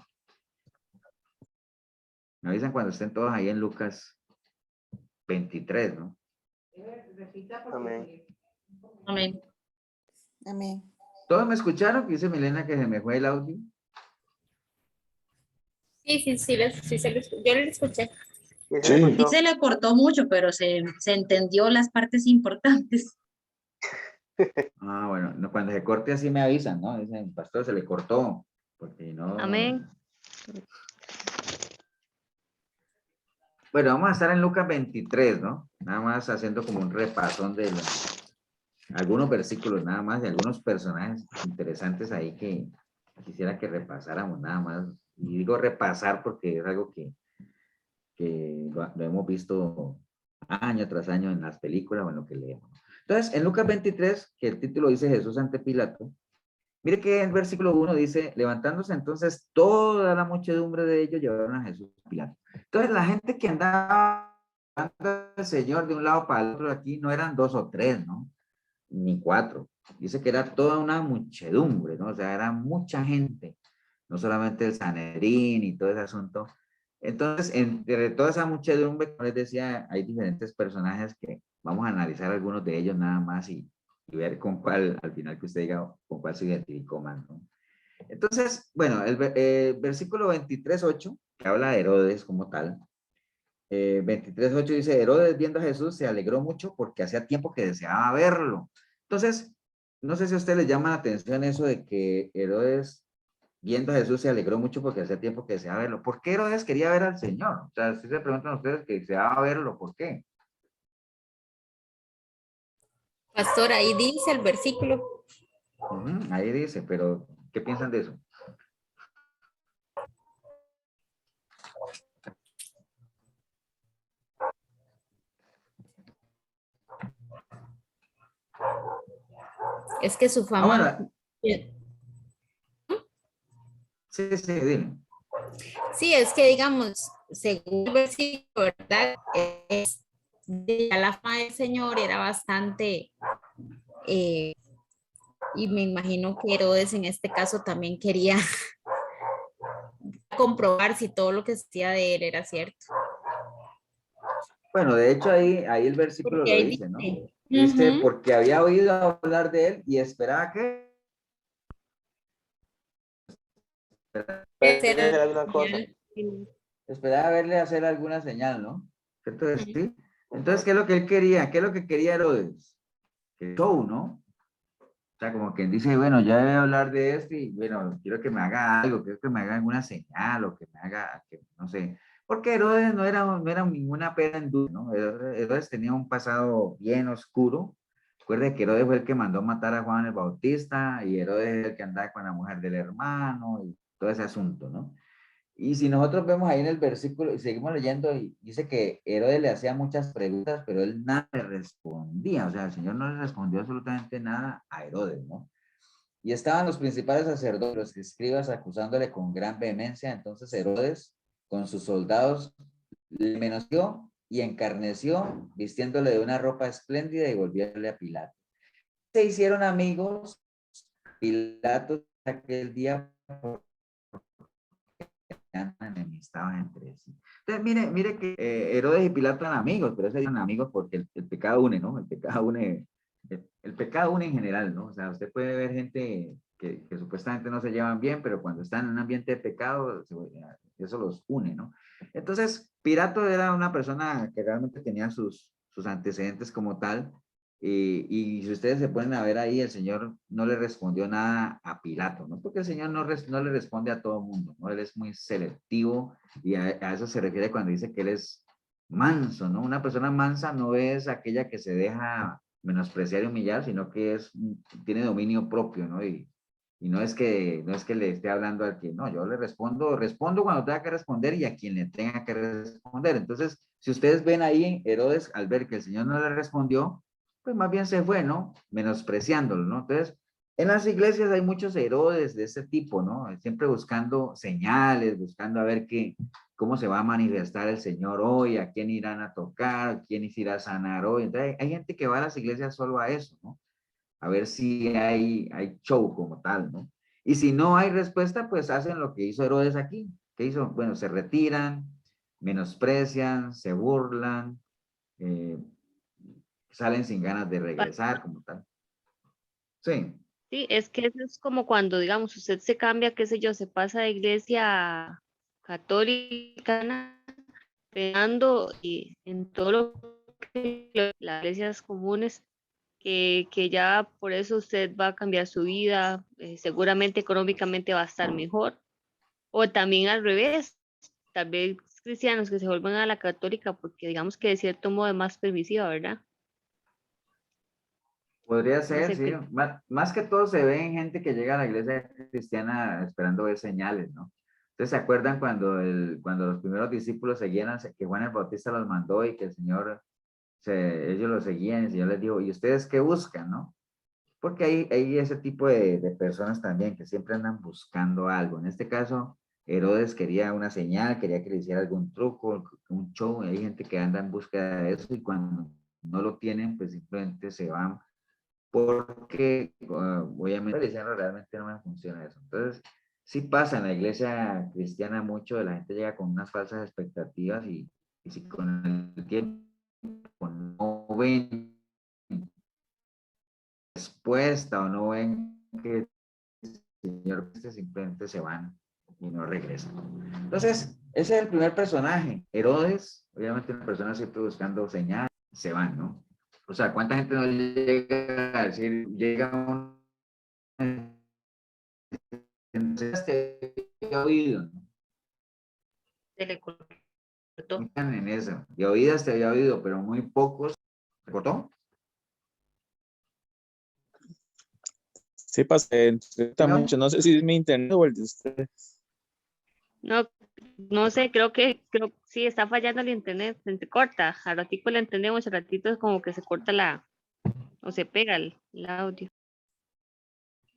Me avisan cuando estén todos ahí en Lucas 23, ¿no? Amén. Amén. Amén. ¿Todos me escucharon? Que dice Milena que se me fue el audio. Sí, yo le escuché. Sí, se Sí. escuchó. Sí se le cortó mucho, pero se entendió las partes importantes. Ah, bueno, no, cuando se corte así me avisan, ¿no? Dicen, pastor, se le cortó, porque no... Amén. Bueno, vamos a estar en Lucas 23, ¿no? Nada más haciendo como un repasón de algunos versículos, nada más, de algunos personajes interesantes ahí que quisiera que repasáramos, nada más. Y digo repasar porque es algo que lo hemos visto año tras año en las películas o en lo que leemos. Entonces, en Lucas 23, que el título dice Jesús ante Pilato, mire que el versículo 1 dice, levantándose entonces toda la muchedumbre de ellos llevaron a Jesús a Pilato. Entonces, la gente que andaba al Señor de un lado para el otro aquí no eran 2 o 3, ¿no? Ni 4. Dice que era toda una muchedumbre, ¿no? O sea, era mucha gente, no solamente el Sanedrín y todo ese asunto. Entonces, entre toda esa muchedumbre, como les decía, hay diferentes personajes que vamos a analizar algunos de ellos nada más y ver con cuál, al final que usted diga, con cuál se identificó más, ¿no? Entonces, bueno, el versículo 23:8, que habla de Herodes como tal, 23:8 dice, Herodes viendo a Jesús se alegró mucho porque hacía tiempo que deseaba verlo. Entonces, no sé si a usted le llama la atención eso de que Herodes viendo a Jesús se alegró mucho porque hacía tiempo que deseaba verlo. ¿Por qué Herodes quería ver al Señor? O sea, si se preguntan ustedes que deseaba verlo, ¿por qué? Pastor, ahí dice el versículo. Ahí dice, pero ¿qué piensan de eso? Es que su fama. Bueno, sí, dime. Sí, es que digamos, según el versículo, ¿verdad? Ya la fama del Señor era bastante, y me imagino que Herodes en este caso también quería comprobar si todo lo que decía de él era cierto. Bueno, de hecho ahí el versículo Porque lo ahí dice, ¿no? dice, Dice, ujú, porque había oído hablar de él y esperaba que... que será Hacer alguna cosa. señal. Esperaba verle hacer alguna señal, ¿no? Entonces, Ujú. sí. Entonces, ¿qué es lo que él quería? ¿Qué es lo que quería Herodes? Que show, ¿no? O sea, como quien dice, bueno, ya debe hablar de esto y bueno, quiero que me haga algo, quiero que me haga alguna señal o que me haga, que, no sé. Porque Herodes no era ninguna pera en duda, ¿no? Herodes tenía un pasado bien oscuro. Recuerde que Herodes fue el que mandó matar a Juan el Bautista y Herodes es el que andaba con la mujer del hermano y todo ese asunto, ¿no? Y si nosotros vemos ahí en el versículo, y seguimos leyendo, y dice que Herodes le hacía muchas preguntas, pero él nada le respondía. O sea, el Señor no le respondió absolutamente nada a Herodes, ¿no? Y estaban los principales sacerdotes, los escribas, acusándole con gran vehemencia. Entonces Herodes, con sus soldados, le menospreció y encarneció, vistiéndole de una ropa espléndida y volviéndole a Pilato. Se hicieron amigos Pilato aquel día porque enemistaban entre sí. Entonces, mire que Herodes y Pilato eran amigos, pero eran amigos porque el pecado une, ¿no? El pecado une en general, ¿no? O sea, usted puede ver gente que supuestamente no se llevan bien, pero cuando están en un ambiente de pecado, eso los une, ¿no? Entonces, Pilato era una persona que realmente tenía sus antecedentes como tal, y si ustedes se ponen a ver ahí, el Señor no le respondió nada a Pilato, ¿no? Porque el Señor no le responde a todo el mundo, ¿no? Él es muy selectivo y a eso se refiere cuando dice que Él es manso, ¿no? Una persona mansa no es aquella que se deja menospreciar y humillar, sino que tiene dominio propio, ¿no? Y no es que le esté hablando al que, no, yo le respondo cuando tenga que responder y a quien le tenga que responder. Entonces, si ustedes ven ahí, Herodes, al ver que el Señor no le respondió, pues más bien se fue, ¿no? Menospreciándolo, ¿no? Entonces, en las iglesias hay muchos Herodes de ese tipo, ¿no? Siempre buscando señales, buscando a ver cómo se va a manifestar el Señor hoy, a quién irán a tocar, a quién irá a sanar hoy. Entonces, hay gente que va a las iglesias solo a eso, ¿no? A ver si hay show como tal, ¿no? Y si no hay respuesta, pues hacen lo que hizo Herodes aquí. ¿Qué hizo? Bueno, se retiran, menosprecian, se burlan, eh, salen sin ganas de regresar como tal. Sí. Sí, es que eso es como cuando, digamos, usted se cambia, qué sé yo, se pasa de iglesia católica, pegando y en todo lo que las iglesias comunes, que ya por eso usted va a cambiar su vida, seguramente económicamente va a estar mejor, o también al revés, tal vez cristianos que se vuelvan a la católica porque digamos que de cierto modo es más permisiva, ¿verdad? Podría No ser, sé sí. qué. Más que todo se ve en gente que llega a la iglesia cristiana esperando ver señales, ¿no? Ustedes se acuerdan cuando los primeros discípulos seguían, que Juan el Bautista los mandó y que el Señor, ellos los seguían y el Señor les dijo, ¿y ustedes qué buscan, no? Porque hay ese tipo de personas también que siempre andan buscando algo. En este caso, Herodes quería una señal, quería que le hiciera algún truco, un show. Hay gente que anda en búsqueda de eso y cuando no lo tienen, pues simplemente se van porque obviamente la iglesia realmente no me funciona eso. Entonces, sí pasa en la iglesia cristiana mucho, de la gente llega con unas falsas expectativas y si con el tiempo no ven respuesta o no ven que el Señor simplemente se van y no regresan. Entonces, ese es el primer personaje. Herodes, obviamente una persona siempre buscando señal, se van, ¿no? O sea, ¿cuánta gente no llega a decir, llega un... Te había oído, ¿no? Se le cortó. Están en eso. De oídas te había oído, pero muy pocos. ¿Se cortó? Sí, ¿Sí me mucho. oye? No sé si es mi internet o el de usted. No, no sé, creo sí está fallando el internet, se entrecorta, a ratito le entendemos, a ratito es como que se corta o se pega el audio.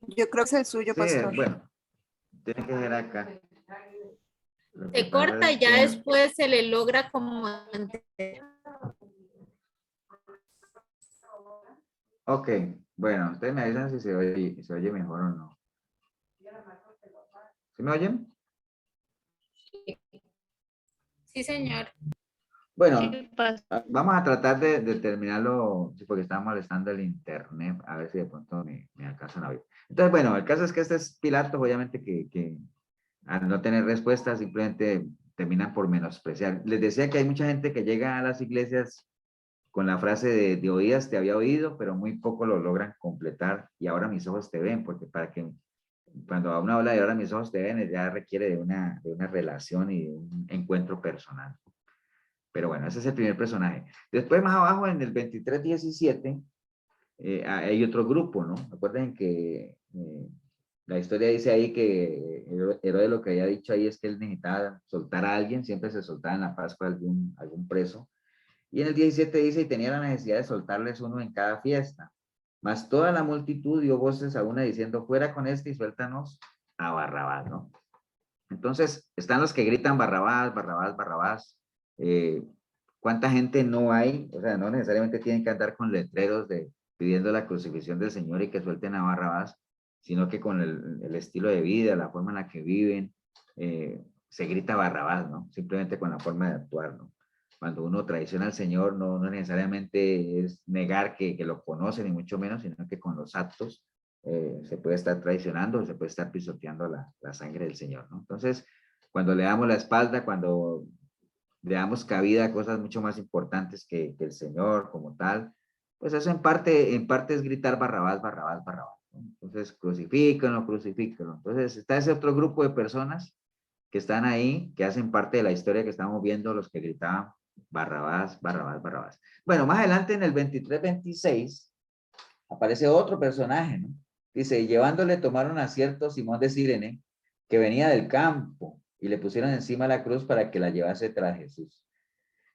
Yo creo que es el suyo, Sí, pastor. bueno, tiene que ser acá. Lo que Se pasa corta es y ya que... después se le logra como Ok, bueno, ustedes me avisan si se oye mejor o no. ¿Sí me oyen? Sí, señor. Bueno, Sí, pastor. vamos a tratar de terminarlo, sí, porque está molestando el internet, a ver si de pronto me alcanzan a oír. Entonces, bueno, el caso es que este es Pilato, obviamente que al no tener respuesta simplemente terminan por menospreciar. Les decía que hay mucha gente que llega a las iglesias con la frase de oídas te había oído, pero muy poco lo logran completar y ahora mis ojos te ven, porque para que cuando uno habla de ahora mis ojos te ven, ya requiere de una relación y de un encuentro personal. Pero bueno, ese es el primer personaje. Después, más abajo, en el 23:17, hay otro grupo, ¿no? Recuerden que La historia dice ahí que Herodes lo que había dicho ahí es que él necesitaba soltar a alguien, siempre se soltaba en la Pascua algún preso. Y en el 17 dice, y tenía la necesidad de soltarles uno en cada fiesta. Mas toda la multitud dio voces a una diciendo, fuera con este y suéltanos a Barrabás, ¿no? Entonces, están los que gritan Barrabás, Barrabás, Barrabás. ¿Cuánta gente no hay? O sea, no necesariamente tienen que andar con letreros pidiendo la crucifixión del Señor y que suelten a Barrabás, sino que con el estilo de vida, la forma en la que viven, se grita Barrabás, ¿no? Simplemente con la forma de actuar, ¿no? Cuando uno traiciona al Señor, no necesariamente es negar que lo conoce, ni mucho menos, sino que con los actos se puede estar traicionando, se puede estar pisoteando la sangre del Señor, ¿no? Entonces, cuando le damos la espalda, cuando le damos cabida a cosas mucho más importantes que el Señor como tal, pues eso en parte es gritar Barrabás, Barrabás, Barrabás, ¿no? Entonces, crucifíquenlo, crucifíquenlo. Entonces, está ese otro grupo de personas que están ahí, que hacen parte de la historia que estamos viendo, los que gritaban Barrabás, Barrabás, Barrabás. Bueno, más adelante en el 23-26 aparece otro personaje, ¿no? Dice, llevándole tomaron a cierto Simón de Cirene, que venía del campo, y le pusieron encima la cruz para que la llevase tras Jesús.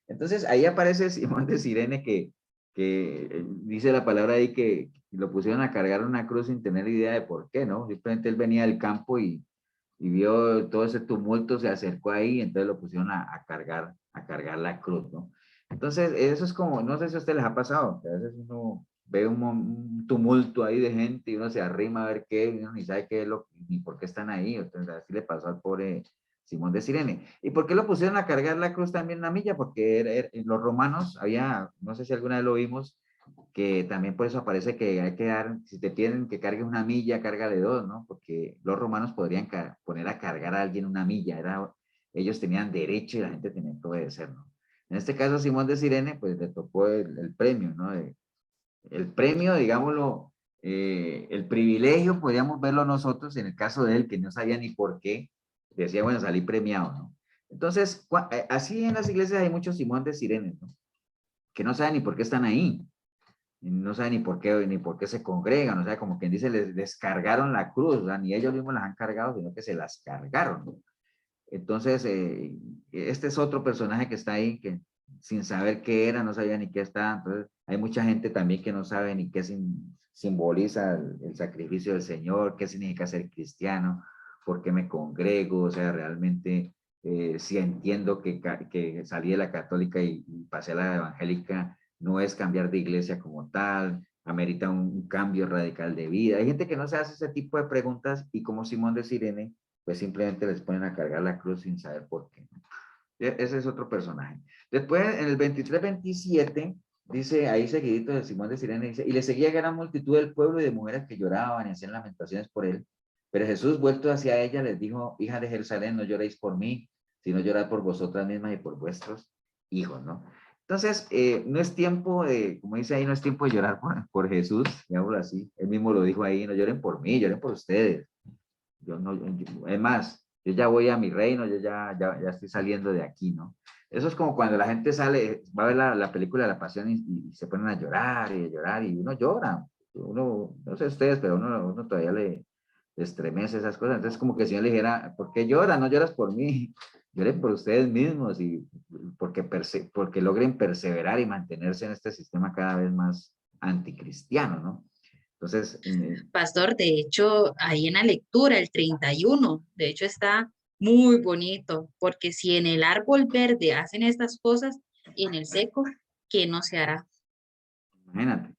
Entonces ahí aparece Simón de Cirene que dice la palabra ahí que lo pusieron a cargar una cruz sin tener idea de por qué, ¿no? Simplemente él venía del campo y vio todo ese tumulto, se acercó ahí, entonces lo pusieron a cargar la cruz, ¿no? Entonces, eso es como, no sé si a ustedes les ha pasado, que a veces uno ve un tumulto ahí de gente y uno se arrima a ver qué, y uno ni sabe qué es ni por qué están ahí, entonces así le pasó al pobre Simón de Cirene. ¿Y por qué lo pusieron a cargar la cruz también en la milla? Porque en los romanos había, no sé si alguna vez lo vimos, que también por eso aparece que hay que dar, si te piden que cargue una milla, cárgale dos, ¿no? Porque los romanos podrían poner a cargar a alguien una milla, ellos tenían derecho y la gente tenía que obedecer, ¿no? En este caso, Simón de Cirene, pues le tocó el premio, ¿no? El premio, digámoslo, el privilegio, podríamos verlo nosotros, en el caso de él, que no sabía ni por qué, decía, bueno, salí premiado, ¿no? Entonces, así en las iglesias hay muchos Simón de Cirene, ¿no? Que no saben ni por qué están ahí, no saben ni por qué se congregan, o sea, como quien dice, les descargaron la cruz, o sea, ni ellos mismos las han cargado, sino que se las cargaron, ¿no? Entonces, este es otro personaje que está ahí, que sin saber qué era, no sabía ni qué estaba. Entonces, hay mucha gente también que no sabe ni qué simboliza el sacrificio del Señor, qué significa ser cristiano, por qué me congrego, o sea, realmente, si entiendo que salí de la católica y pasé a la evangélica, no es cambiar de iglesia como tal, amerita un cambio radical de vida. Hay gente que no se hace ese tipo de preguntas y como Simón de Cirene, pues simplemente les ponen a cargar la cruz sin saber por qué. Ese es otro personaje. Después, en el 23-27, dice, ahí seguidito de Simón de Cirene, dice, y le seguía gran multitud del pueblo y de mujeres que lloraban y hacían lamentaciones por él. Pero Jesús, vuelto hacia ella, les dijo, hija de Jerusalén, no lloréis por mí, sino llorad por vosotras mismas y por vuestros hijos, ¿no? Entonces, no es tiempo de, como dice ahí, no es tiempo de llorar por Jesús, digámoslo así. Él mismo lo dijo ahí, no lloren por mí, lloren por ustedes. Es más, yo ya voy a mi reino, yo ya estoy saliendo de aquí, ¿no? Eso es como cuando la gente sale, va a ver la película de la Pasión y se ponen a llorar y a llorar y uno llora. Uno, no sé ustedes, pero uno todavía le estremece esas cosas. Entonces, como que si yo le dijera, ¿por qué lloras? No lloras por mí, lloren por ustedes mismos y porque logren perseverar y mantenerse en este sistema cada vez más anticristiano, ¿no? Entonces, Pastor, de hecho, ahí en la lectura, el 31, de hecho está muy bonito, porque si en el árbol verde hacen estas cosas, en el seco, ¿qué no se hará? imagínate.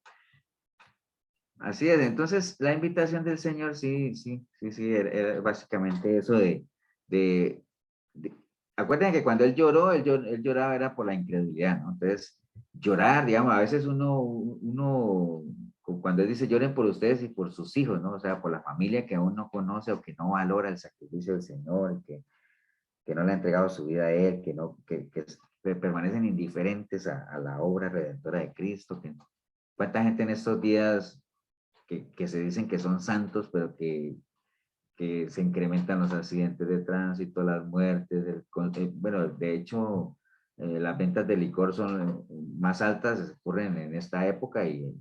Así es, entonces la invitación del Señor, sí, era básicamente eso de- acuérdense que cuando Él lloró, él lloraba era por la incredulidad, ¿no? Entonces, llorar, digamos, a veces cuando Él dice lloren por ustedes y por sus hijos, ¿no? O sea, por la familia que aún no conoce o que no valora el sacrificio del Señor, que no le ha entregado su vida a Él, que permanecen indiferentes a la obra redentora de Cristo, ¿cuánta gente en estos días que se dicen que son santos, pero que se incrementan los accidentes de tránsito, las muertes, bueno, de hecho, las ventas de licor son más altas, ocurren en esta época y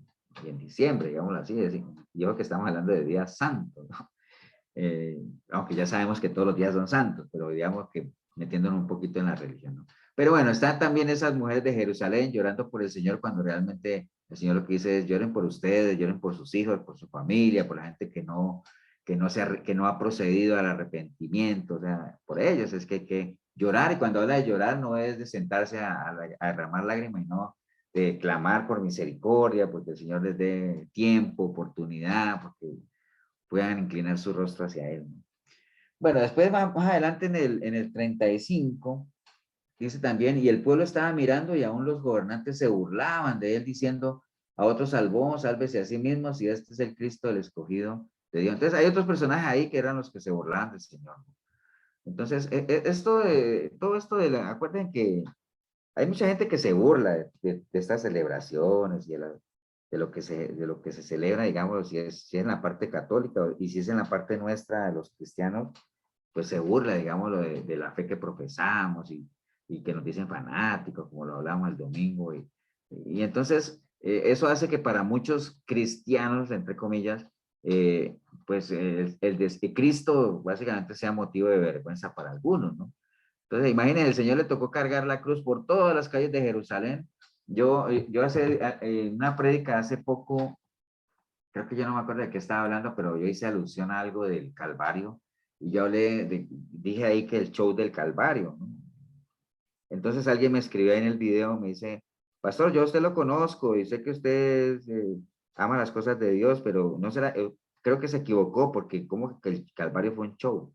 en diciembre, digámoslo así, y ojo que estamos hablando de días santos, ¿no? aunque ya sabemos que todos los días son santos, pero digamos que metiéndonos un poquito en la religión, ¿no? Pero bueno, están también esas mujeres de Jerusalén llorando por el Señor cuando realmente el Señor lo que dice es lloren por ustedes, lloren por sus hijos, por su familia, por la gente que no ha procedido al arrepentimiento, o sea, por ellos es que hay que llorar, y cuando habla de llorar no es de sentarse a derramar lágrimas, sino de clamar por misericordia, porque el Señor les dé tiempo, oportunidad, porque puedan inclinar su rostro hacia Él, ¿no? Bueno, después más adelante en el 35, dice también, y el pueblo estaba mirando y aún los gobernantes se burlaban de él diciendo, a otros salvó, sálvese a sí mismo si este es el Cristo, el escogido de Dios. Entonces hay otros personajes ahí que eran los que se burlaban del Señor. Entonces, todo esto acuérdense que hay mucha gente que se burla de estas celebraciones y de lo que se celebra, digamos, si es en la parte católica y si es en la parte nuestra de los cristianos, pues se burla, digamos, de la fe que profesamos y que nos dicen fanáticos, como lo hablamos el domingo. Y entonces, eso hace que para muchos cristianos, entre comillas, pues el Cristo básicamente sea motivo de vergüenza para algunos, ¿no? Entonces, imagínense, el Señor le tocó cargar la cruz por todas las calles de Jerusalén. Yo hace una prédica hace poco, creo que yo no me acuerdo de qué estaba hablando, pero yo hice alusión a algo del Calvario y yo dije ahí que el show del Calvario, ¿no? Entonces alguien me escribió ahí en el video, me dice, pastor, yo a usted lo conozco y sé que usted ama las cosas de Dios, pero no será, creo que se equivocó porque como que el Calvario fue un show.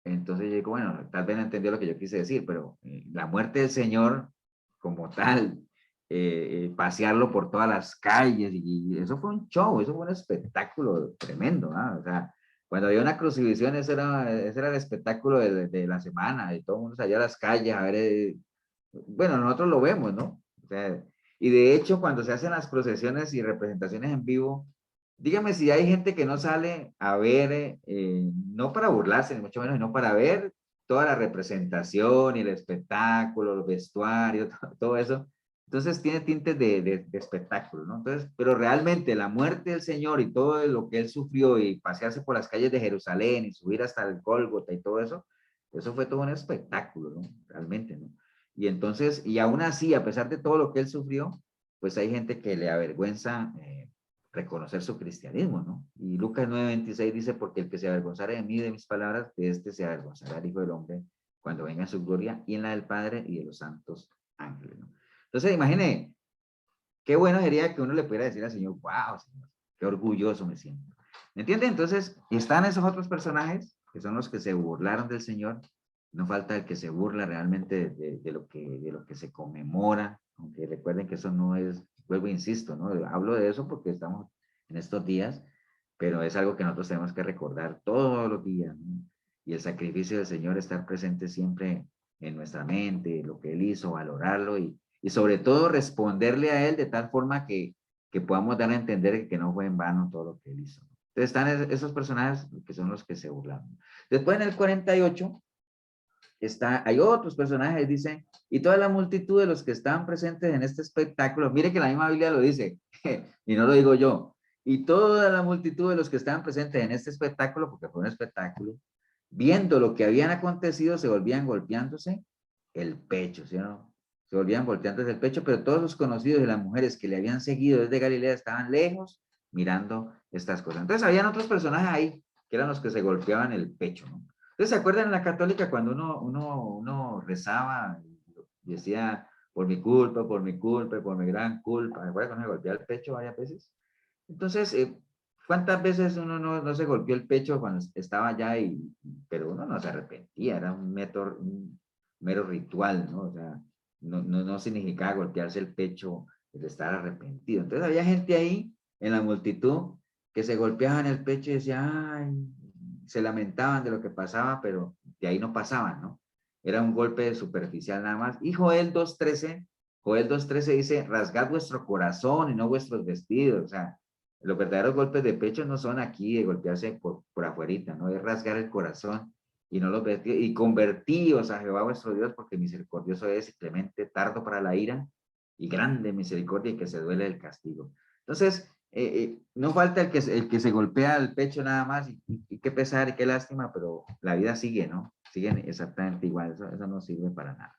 Entonces yo digo, bueno, tal vez no entendió lo que yo quise decir, pero la muerte del Señor como tal, pasearlo por todas las calles, y eso fue un show, eso fue un espectáculo tremendo, ¿no? O sea, cuando había una crucifixión, ese era el espectáculo de la semana, y todo el mundo salía a las calles a ver, bueno, nosotros lo vemos, ¿no? O sea, y de hecho, cuando se hacen las procesiones y representaciones en vivo, dígame si hay gente que no sale a ver, no para burlarse, ni mucho menos, sino para ver toda la representación y el espectáculo, los vestuarios, todo eso. Entonces tiene tintes de espectáculo, ¿no? Entonces, pero realmente la muerte del Señor y todo lo que Él sufrió y pasearse por las calles de Jerusalén y subir hasta el Gólgota y todo eso fue todo un espectáculo, ¿no? Realmente, ¿no? Y entonces, y aún así, a pesar de todo lo que Él sufrió, pues hay gente que le avergüenza reconocer su cristianismo, ¿no? Y Lucas 9:26 dice, porque el que se avergonzara de mí y de mis palabras, de este se avergonzará el Hijo del Hombre cuando venga en su gloria y en la del Padre y de los santos ángeles, ¿no? Entonces, imagine, qué bueno sería que uno le pudiera decir al Señor, wow, Señor, qué orgulloso me siento. ¿Me entiende? Entonces, están esos otros personajes, que son los que se burlaron del Señor. No falta el que se burla realmente de lo que se conmemora, aunque recuerden que eso no es, vuelvo e insisto, ¿no? Hablo de eso porque estamos en estos días, pero es algo que nosotros tenemos que recordar todos los días, ¿no? Y el sacrificio del Señor, estar presente siempre en nuestra mente, lo que Él hizo, valorarlo y sobre todo responderle a Él de tal forma que podamos dar a entender que no fue en vano todo lo que Él hizo. Entonces están esos personajes que son los que se burlaron. Después en el 48 hay otros personajes, dice, y toda la multitud de los que estaban presentes en este espectáculo, mire que la misma Biblia lo dice, y no lo digo yo, y toda la multitud de los que estaban presentes en este espectáculo, porque fue un espectáculo, viendo lo que habían acontecido, se volvían golpeándose el pecho, ¿sí o no? Se volvían golpeándose el pecho, pero todos los conocidos de las mujeres que le habían seguido desde Galilea estaban lejos mirando estas cosas. Entonces habían otros personajes ahí, que eran los que se golpeaban el pecho, ¿no? Entonces, ¿se acuerdan en la católica cuando uno rezaba y decía, por mi culpa, por mi gran culpa? ¿Me acuerdan cuando se golpeaba el pecho varias veces? Entonces, ¿cuántas veces uno no se golpeó el pecho cuando estaba allá pero uno no se arrepentía, era un mero ritual, ¿no? O sea, no significaba golpearse el pecho el estar arrepentido. Entonces había gente ahí en la multitud que se golpeaban el pecho y decían, ay, se lamentaban de lo que pasaba, pero de ahí no pasaban, ¿no? Era un golpe superficial nada más. Y Joel 2:13 dice, rasgad vuestro corazón y no vuestros vestidos. O sea, los verdaderos golpes de pecho no son aquí de golpearse por afuerita, ¿no? Es rasgar el corazón y no los vestidos. Y convertíos a Jehová vuestro Dios, porque misericordioso es y clemente, tardo para la ira y grande misericordia y que se duele del castigo. Entonces, no falta el que se golpea el pecho nada más y qué pesar y qué lástima, pero la vida sigue, ¿no? Siguen exactamente igual, eso no sirve para nada.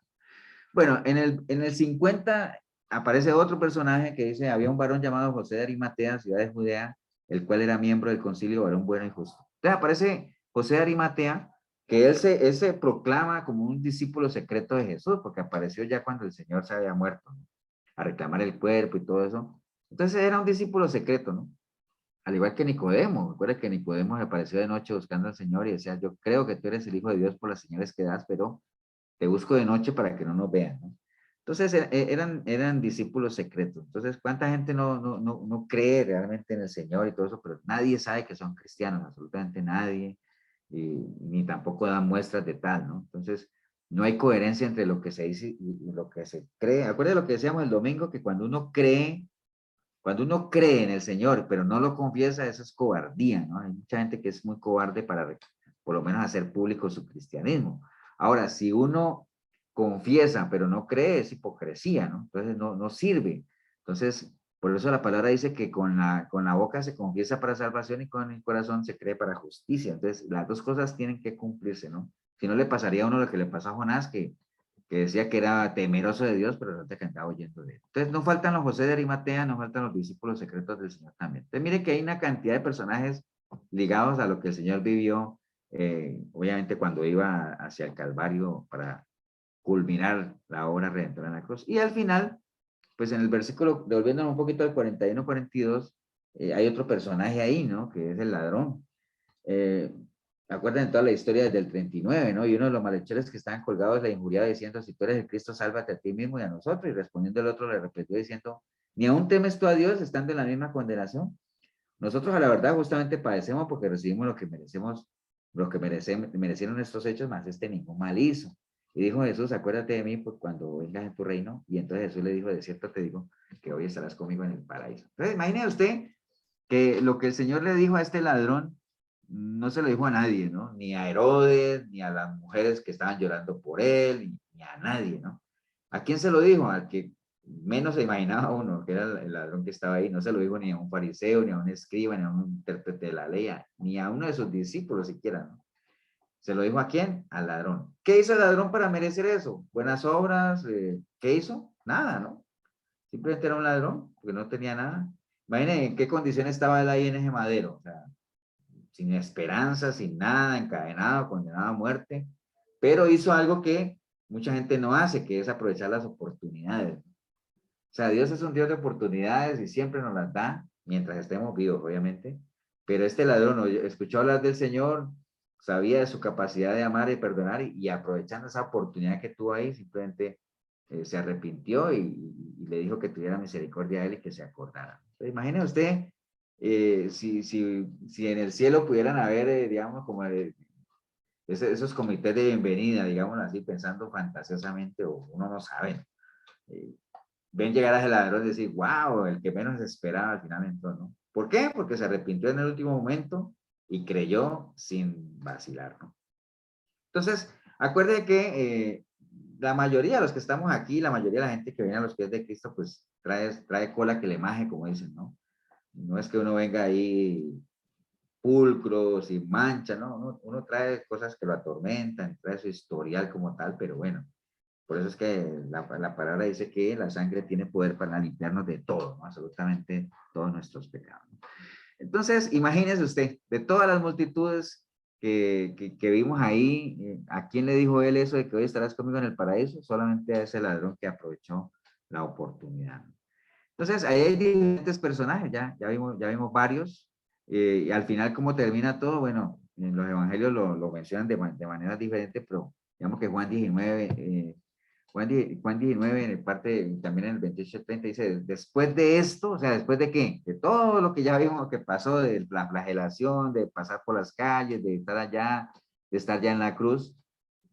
Bueno, en el 50 aparece otro personaje que dice, había un varón llamado José de Arimatea, ciudad de Judea, el cual era miembro del concilio, varón bueno y justo. Entonces aparece José de Arimatea, que él se proclama como un discípulo secreto de Jesús, porque apareció ya cuando el Señor se había muerto, ¿no? A reclamar el cuerpo y todo eso. Entonces era un discípulo secreto, ¿no? Al igual que Nicodemo. Recuerda que Nicodemo se apareció de noche buscando al Señor y decía, yo creo que tú eres el Hijo de Dios por las señales que das, pero te busco de noche para que no nos vean, ¿no? Entonces eran discípulos secretos. Entonces, ¿cuánta gente no cree realmente en el Señor y todo eso? Pero nadie sabe que son cristianos, absolutamente nadie, ni tampoco dan muestras de tal, ¿no? Entonces, no hay coherencia entre lo que se dice y lo que se cree. Acuérdense lo que decíamos el domingo, que cuando uno cree en el Señor, pero no lo confiesa, eso es cobardía, ¿no? Hay mucha gente que es muy cobarde para, por lo menos, hacer público su cristianismo. Ahora, si uno confiesa, pero no cree, es hipocresía, ¿no? Entonces, no sirve. Entonces, por eso la palabra dice que con la boca se confiesa para salvación y con el corazón se cree para justicia. Entonces, las dos cosas tienen que cumplirse, ¿no? Si no le pasaría a uno lo que le pasó a Jonás, que decía que era temeroso de Dios, pero resulta que andaba huyendo de él. Entonces, no faltan los José de Arimatea, no faltan los discípulos secretos del Señor también. Entonces, mire que hay una cantidad de personajes ligados a lo que el Señor vivió, obviamente cuando iba hacia el Calvario para culminar la obra redentora en la cruz. Y al final, pues en el versículo, devolviéndonos un poquito al 41-42, hay otro personaje ahí, ¿no? Que es el ladrón. Acuerdan toda la historia desde el 39, ¿no? Y uno de los malhechores que estaban colgados le injuriaba diciendo, si tú eres el Cristo, sálvate a ti mismo y a nosotros. Y respondiendo el otro le repitió diciendo, ni aún temes tú a Dios estando en la misma condenación. Nosotros a la verdad justamente padecemos porque recibimos lo que merecemos, merecieron nuestros hechos, más ningún mal hizo. Y dijo Jesús, acuérdate de mí pues, cuando vengas en tu reino. Y entonces Jesús le dijo, de cierto te digo, que hoy estarás conmigo en el paraíso. Entonces imagine usted que lo que el Señor le dijo a este ladrón, no se lo dijo a nadie, ¿no? Ni a Herodes, ni a las mujeres que estaban llorando por él, ni a nadie, ¿no? ¿A quién se lo dijo? Al que menos se imaginaba uno, que era el ladrón que estaba ahí. No se lo dijo ni a un fariseo, ni a un escriba, ni a un intérprete de la ley, ni a uno de sus discípulos siquiera, ¿no? ¿Se lo dijo a quién? Al ladrón. ¿Qué hizo el ladrón para merecer eso? ¿Buenas obras? ¿Qué hizo? Nada, ¿no? Simplemente era un ladrón, porque no tenía nada. Imaginen en qué condición estaba él ahí en ese madero, o sea, sin esperanza, sin nada, encadenado, condenado a muerte, pero hizo algo que mucha gente no hace, que es aprovechar las oportunidades. O sea, Dios es un Dios de oportunidades y siempre nos las da, mientras estemos vivos, obviamente, pero este ladrón escuchó hablar del Señor, sabía de su capacidad de amar y perdonar, y aprovechando esa oportunidad que tuvo ahí, simplemente se arrepintió y le dijo que tuviera misericordia de él y que se acordara. Entonces, imagine usted si en el cielo pudieran haber, digamos, como esos comités de bienvenida, digamos así, pensando fantasiosamente, o uno no sabe, ven llegar a ese ladrón y decir, wow, el que menos esperaba al final entró, ¿no? ¿Por qué? Porque se arrepintió en el último momento y creyó sin vacilar, ¿no? Entonces, acuerde que la mayoría de los que estamos aquí, la mayoría de la gente que viene a los pies de Cristo, pues trae cola que le maje, como dicen, ¿no? No es que uno venga ahí pulcro, sin mancha, ¿no? Uno trae cosas que lo atormentan, trae su historial como tal, pero bueno, por eso es que la palabra dice que la sangre tiene poder para limpiarnos de todo, ¿no? Absolutamente todos nuestros pecados, ¿no? Entonces, imagínese usted, de todas las multitudes que vimos ahí, ¿a quién le dijo él eso de que hoy estarás conmigo en el paraíso? Solamente a ese ladrón que aprovechó la oportunidad. Entonces, ahí hay diferentes personajes, ya vimos varios, y al final, ¿cómo termina todo? Bueno, en los evangelios lo mencionan de maneras diferentes, pero digamos que Juan 19, Juan 19, en parte, también en el 28-30, dice, después de esto, o sea, ¿después de qué? De todo lo que ya vimos que pasó, de la flagelación, de pasar por las calles, de estar allá, de estar ya en la cruz,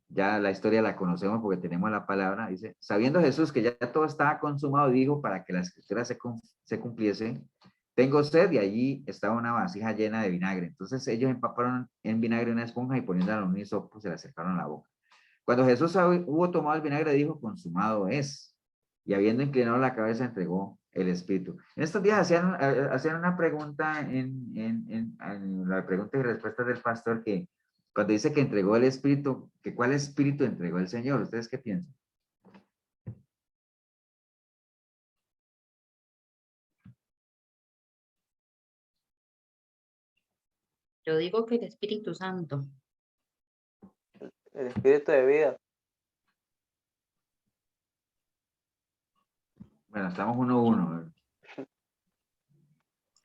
ya la historia la conocemos porque tenemos la palabra, dice, sabiendo Jesús que ya todo estaba consumado, dijo, para que la escritura se cumpliese, tengo sed, y allí estaba una vasija llena de vinagre. Entonces ellos empaparon en vinagre una esponja y poniéndola en un hisopo se la acercaron a la boca. Cuando Jesús hubo tomado el vinagre, dijo, consumado es. Y habiendo inclinado la cabeza, entregó el espíritu. En estos días hacían una pregunta en la pregunta y respuesta del pastor que cuando dice que entregó el espíritu, que ¿cuál espíritu entregó el Señor? ¿Ustedes qué piensan? Yo digo que el Espíritu Santo. El espíritu de vida. Bueno, estamos 1-1.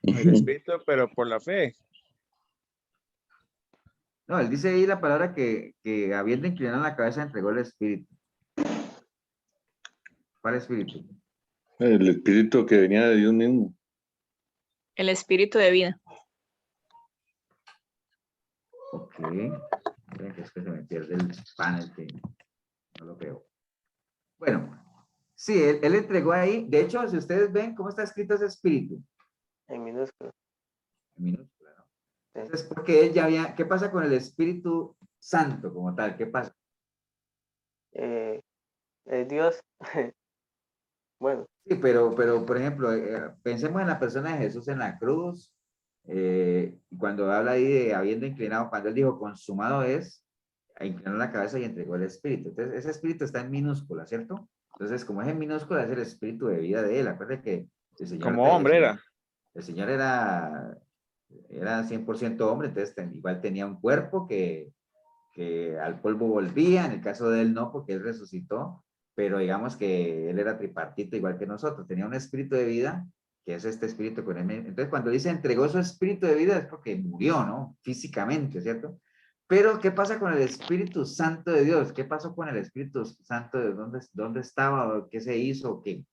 El espíritu, pero por la fe. No, él dice ahí la palabra que habiendo inclinado la cabeza entregó el espíritu. ¿Cuál espíritu? El espíritu que venía de Dios mismo. El espíritu de vida. Ok. Miren que es que se me pierde el panel que no lo veo. Bueno, sí, él entregó ahí. De hecho, si ustedes ven cómo está escrito ese espíritu. En minúscula. En minúscula, ¿no? Sí. Entonces, porque él ya había, ¿qué pasa con el Espíritu Santo como tal? ¿Qué pasa? Es Dios. Bueno, Sí, pero por ejemplo, pensemos en la persona de Jesús en la cruz, y cuando habla ahí de habiendo inclinado, cuando él dijo consumado es, inclinó la cabeza y entregó el Espíritu. Entonces, ese Espíritu está en minúscula, ¿cierto? Entonces, como es en minúscula, es el Espíritu de vida de él. Acuérdense que el Señor, Como hombre era. el Señor era 100% hombre, entonces igual tenía un cuerpo que al polvo volvía, en el caso de él no, porque él resucitó, pero digamos que él era tripartito igual que nosotros, tenía un espíritu de vida, que es este espíritu con él. Entonces cuando dice entregó su espíritu de vida es porque murió, ¿no? Físicamente, ¿cierto? Pero ¿qué pasa con el Espíritu Santo de Dios? ¿Qué pasó con el Espíritu Santo de Dios? ¿Dónde estaba? ¿Qué se hizo? ¿Qué?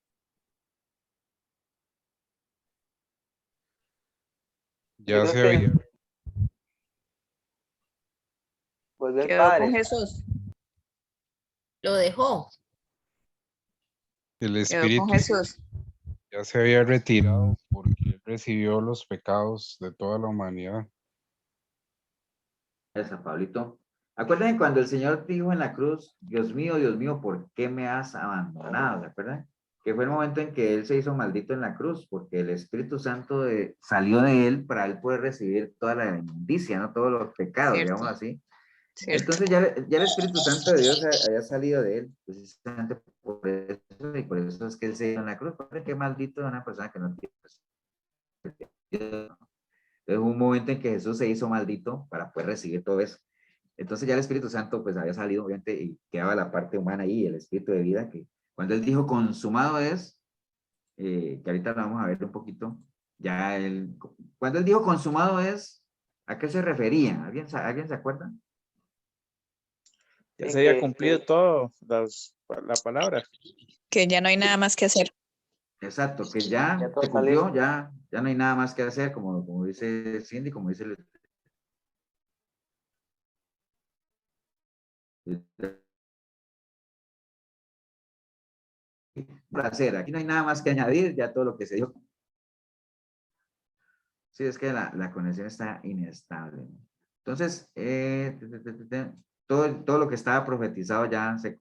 yo Ya creo se que había, volvió el Quedó con Padre. Jesús. Lo dejó. el Quedó con espíritu Jesús. ya se había retirado porque él recibió los pecados de toda la humanidad. Esa, Pablito. Acuérdense cuando el Señor dijo en la cruz, Dios mío, ¿por qué me has abandonado? ¿Se acuerdan? Que fue el momento en que Él se hizo maldito en la cruz, porque el Espíritu Santo salió de Él para Él poder recibir toda la inmundicia, ¿no? Todos los pecados, Cierto. digamos así. Cierto. Entonces ya el Espíritu Santo de Dios había salido de Él, precisamente por eso, y por eso es que Él se hizo en la cruz. ¿Por qué maldito de una persona que no tiene? Entonces, hubo un momento en que Jesús se hizo maldito para poder recibir todo eso. Entonces ya el Espíritu Santo pues había salido, obviamente, y quedaba la parte humana ahí, el Espíritu de vida, que cuando él dijo consumado es, que ahorita lo vamos a ver un poquito, ya él, cuando él dijo consumado es, ¿a qué se refería? ¿Alguien se acuerda? Ya Sí, se había cumplido todo la palabra. Que ya no hay nada más que hacer. Exacto, que ya ya todo se está listo. cumplió, ya no hay nada más que hacer, como dice Cindy, como dice placer, aquí no hay nada más que añadir, ya todo lo que se dijo. Sí, es que la conexión está inestable, ¿no? Entonces, todo lo que estaba profetizado ya se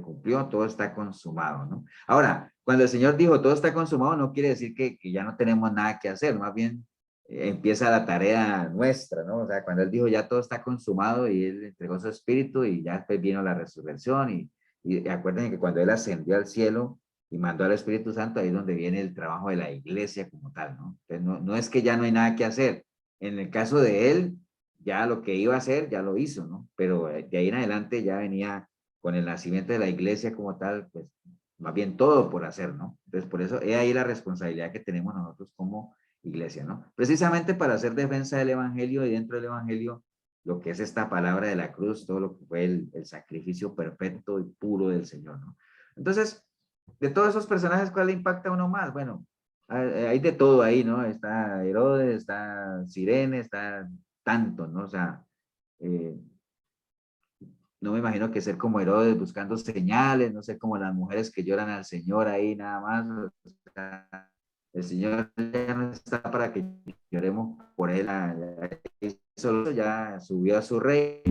cumplió, todo está consumado, ¿no? Ahora, cuando el Señor dijo todo está consumado, no quiere decir que ya no tenemos nada que hacer, más bien empieza la tarea nuestra, ¿no? O sea, cuando Él dijo ya todo está consumado y Él entregó su espíritu y ya después vino la resurrección y acuérdense que cuando Él ascendió al cielo, y mandó al Espíritu Santo, ahí es donde viene el trabajo de la iglesia como tal, ¿no? Entonces, no es que ya no hay nada que hacer. En el caso de él, ya lo que iba a hacer, ya lo hizo, ¿no? Pero de ahí en adelante ya venía con el nacimiento de la iglesia como tal, pues más bien todo por hacer, ¿no? Entonces, por eso es ahí la responsabilidad que tenemos nosotros como iglesia, ¿no? Precisamente para hacer defensa del evangelio y dentro del evangelio, lo que es esta palabra de la cruz, todo lo que fue el sacrificio perfecto y puro del Señor, ¿no? Entonces, de todos esos personajes, ¿cuál le impacta a uno más? Bueno, hay de todo ahí, ¿no? Está Herodes, está Sirene, está tanto, ¿no? O sea, eh, no me imagino que ser como Herodes buscando señales, no sé, como las mujeres que lloran al Señor ahí nada más. O sea, el Señor ya no está para que lloremos por él, ya subió a su rey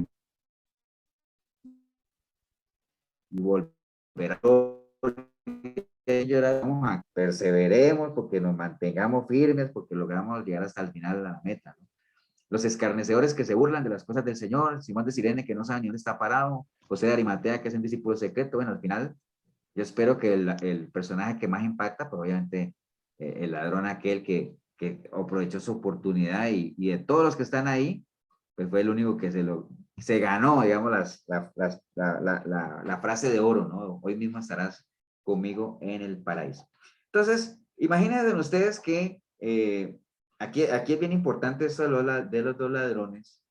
y volverá lloramos, perseveremos porque nos mantengamos firmes, porque logramos llegar hasta el final de la meta, ¿no? Los escarnecedores que se burlan de las cosas del Señor, Simón de Sirene que no sabe ni dónde está parado, José de Arimatea que es un discípulo secreto. Bueno, al final yo espero que el personaje que más impacta, pues obviamente el ladrón aquel que aprovechó su oportunidad y de todos los que están ahí, pues fue el único que se ganó, digamos, la frase de oro, ¿no? Hoy mismo estarás conmigo en el paraíso. Entonces, imagínense ustedes que aquí es bien importante esto de los dos ladrones,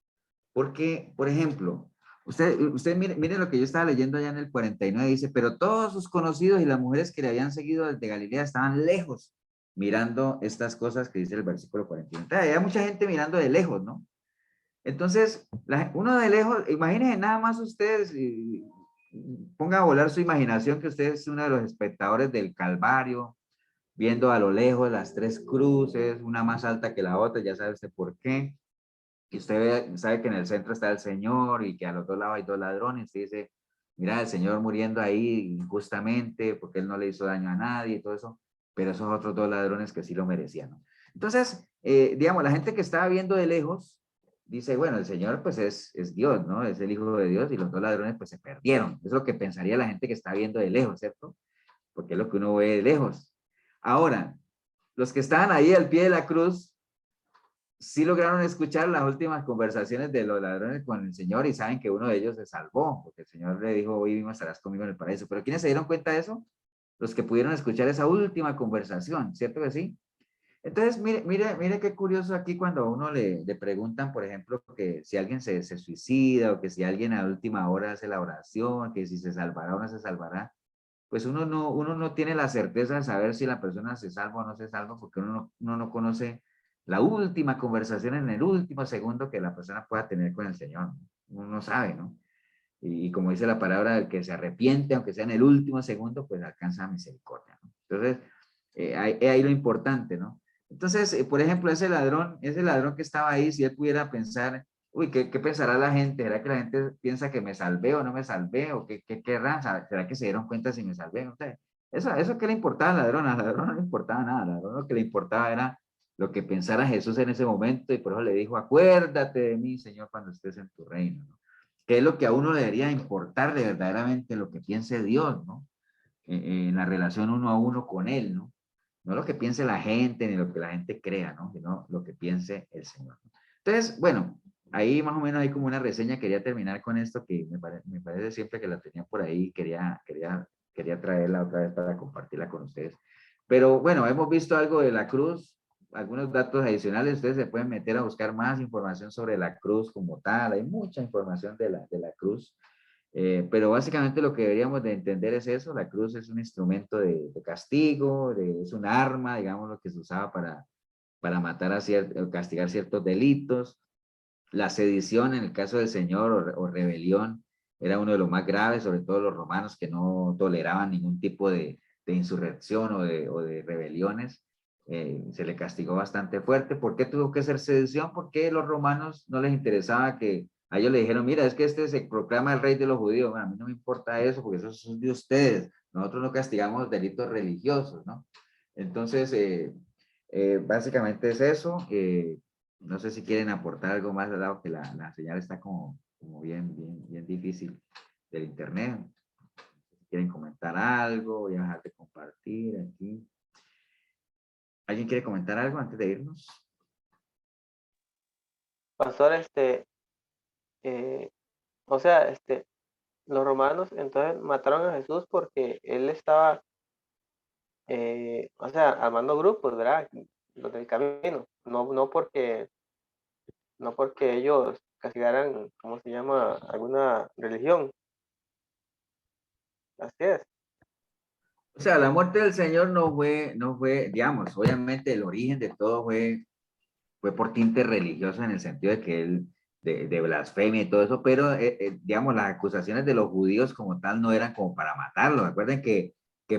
porque, por ejemplo, usted mire lo que yo estaba leyendo allá en el 49, dice, pero todos sus conocidos y las mujeres que le habían seguido desde Galilea estaban lejos, mirando estas cosas que dice el versículo 41. Entonces, había mucha gente mirando de lejos, ¿no? Entonces, uno de lejos, imagínense nada más ustedes, ponga a volar su imaginación que usted es uno de los espectadores del Calvario, viendo a lo lejos las tres cruces, una más alta que la otra, ya sabe usted por qué. Y usted sabe que en el centro está el Señor y que a los dos lados hay dos ladrones. Y dice, mira, el Señor muriendo ahí injustamente porque Él no le hizo daño a nadie y todo eso. Pero esos otros dos ladrones que sí lo merecían, ¿no? Entonces, digamos, la gente que estaba viendo de lejos dice, bueno, el Señor pues es Dios, ¿no? Es el Hijo de Dios y los dos ladrones pues se perdieron. Es lo que pensaría la gente que está viendo de lejos, ¿cierto? Porque es lo que uno ve de lejos. Ahora, los que estaban ahí al pie de la cruz, sí lograron escuchar las últimas conversaciones de los ladrones con el Señor y saben que uno de ellos se salvó, porque el Señor le dijo, hoy mismo estarás conmigo en el paraíso. Pero ¿quiénes se dieron cuenta de eso? Los que pudieron escuchar esa última conversación, ¿cierto que sí? Entonces, mire qué curioso aquí cuando a uno le preguntan, por ejemplo, que si alguien se suicida o que si alguien a última hora hace la oración, que si se salvará o no se salvará, pues uno no tiene la certeza de saber si la persona se salva o no se salva porque uno no conoce la última conversación en el último segundo que la persona pueda tener con el Señor. Uno no sabe, ¿no? Y como dice la palabra, el que se arrepiente, aunque sea en el último segundo, pues alcanza misericordia, ¿no? Entonces, ahí lo importante, ¿no? Entonces, por ejemplo, ese ladrón que estaba ahí, si él pudiera pensar, uy, ¿qué pensará la gente? ¿Será que la gente piensa que me salvé o no me salvé? ¿O qué querrán? ¿Será que se dieron cuenta si me salvé? No sé. Eso que le importaba al ladrón no le importaba nada, al ladrón lo que le importaba era lo que pensara Jesús en ese momento y por eso le dijo, acuérdate de mí, Señor, cuando estés en tu reino, ¿no? Que es lo que a uno le debería importarle verdaderamente lo que piense Dios, ¿no? En la relación uno a uno con Él, ¿no? No lo que piense la gente ni lo que la gente crea, ¿no? Sino lo que piense el Señor. Entonces, bueno, ahí más o menos hay como una reseña. Quería terminar con esto que me parece siempre que la tenía por ahí. Quería traerla otra vez para compartirla con ustedes. Pero bueno, hemos visto algo de la cruz, algunos datos adicionales. Ustedes se pueden meter a buscar más información sobre la cruz como tal. Hay mucha información de la cruz. Pero básicamente lo que deberíamos de entender es eso, la cruz es un instrumento de castigo, es un arma, digamos, lo que se usaba para matar o castigar ciertos delitos. La sedición, en el caso del Señor, o rebelión, era uno de los más graves, sobre todo los romanos que no toleraban ningún tipo de insurrección o de rebeliones. Se le castigó bastante fuerte. ¿Por qué tuvo que ser sedición? Porque a los romanos no les interesaba que a ellos le dijeron, mira, es que este se proclama el rey de los judíos. Bueno, a mí no me importa eso, porque eso es de ustedes. Nosotros no castigamos delitos religiosos, ¿no? Entonces, básicamente es eso. No sé si quieren aportar algo más, dado que la señal está como bien difícil del internet. Si quieren comentar algo, voy a dejar de compartir aquí. ¿Alguien quiere comentar algo antes de irnos? Pastor, o sea, los romanos entonces mataron a Jesús porque él estaba, o sea, armando grupos, ¿verdad? Los del camino, no porque ellos castigaran, ¿cómo se llama? Alguna religión. Así es. O sea, la muerte del Señor no fue, digamos, obviamente el origen de todo fue por tinte religioso en el sentido de que él, de blasfemia y todo eso, pero digamos, las acusaciones de los judíos como tal no eran como para matarlo. Recuerden que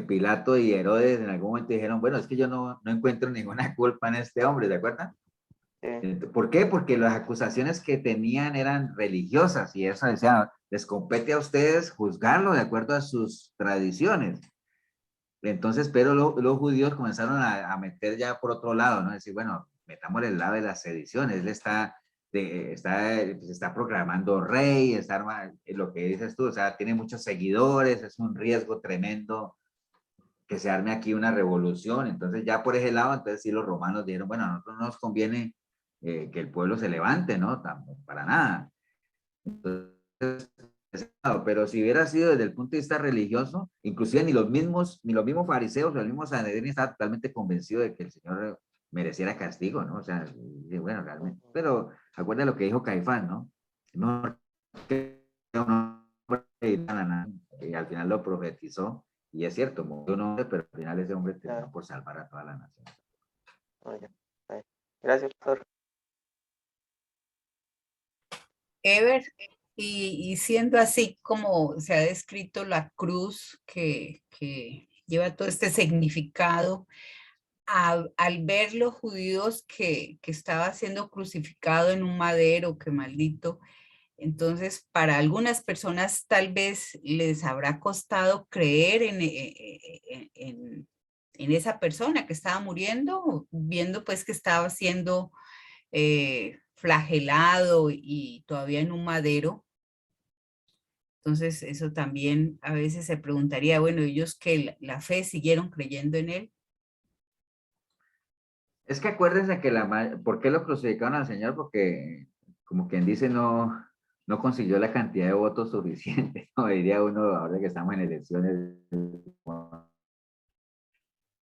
Pilato y Herodes en algún momento dijeron, bueno, es que yo no encuentro ninguna culpa en este hombre, ¿de acuerdo? ¿Por qué? Porque las acusaciones que tenían eran religiosas y eso decía, les compete a ustedes juzgarlo de acuerdo a sus tradiciones. Entonces, pero los judíos comenzaron a meter ya por otro lado, ¿no? Decir, bueno, metámosle el lado de las sediciones. Él se está proclamando rey, lo que dices tú, o sea, tiene muchos seguidores, es un riesgo tremendo que se arme aquí una revolución. Entonces, ya por ese lado, entonces sí los romanos dijeron, bueno, a nosotros no nos conviene que el pueblo se levante, ¿no? Para nada. Entonces, pero si hubiera sido desde el punto de vista religioso, inclusive ni los mismos fariseos o el mismo Sanedrín estaba totalmente convencido de que el Señor mereciera castigo, ¿no? O sea, bueno, realmente. Pero acuerda lo que dijo Caifás, ¿no? No que un hombre y al final lo profetizó, y es cierto, murió un hombre, pero al final ese hombre terminó por salvar a toda la nación. Gracias, pastor. Ever, y siendo así como se ha descrito la cruz que lleva todo este significado, al ver los judíos que estaba siendo crucificado en un madero, que maldito, entonces para algunas personas tal vez les habrá costado creer en esa persona que estaba muriendo, viendo pues que estaba siendo flagelado y todavía en un madero. Entonces eso también a veces se preguntaría, bueno, ellos que la fe siguieron creyendo en él. Es que acuérdense que ¿por qué lo crucificaron al Señor? Porque, como quien dice, no consiguió la cantidad de votos suficiente, ¿no? Diría uno, ahora que estamos en elecciones,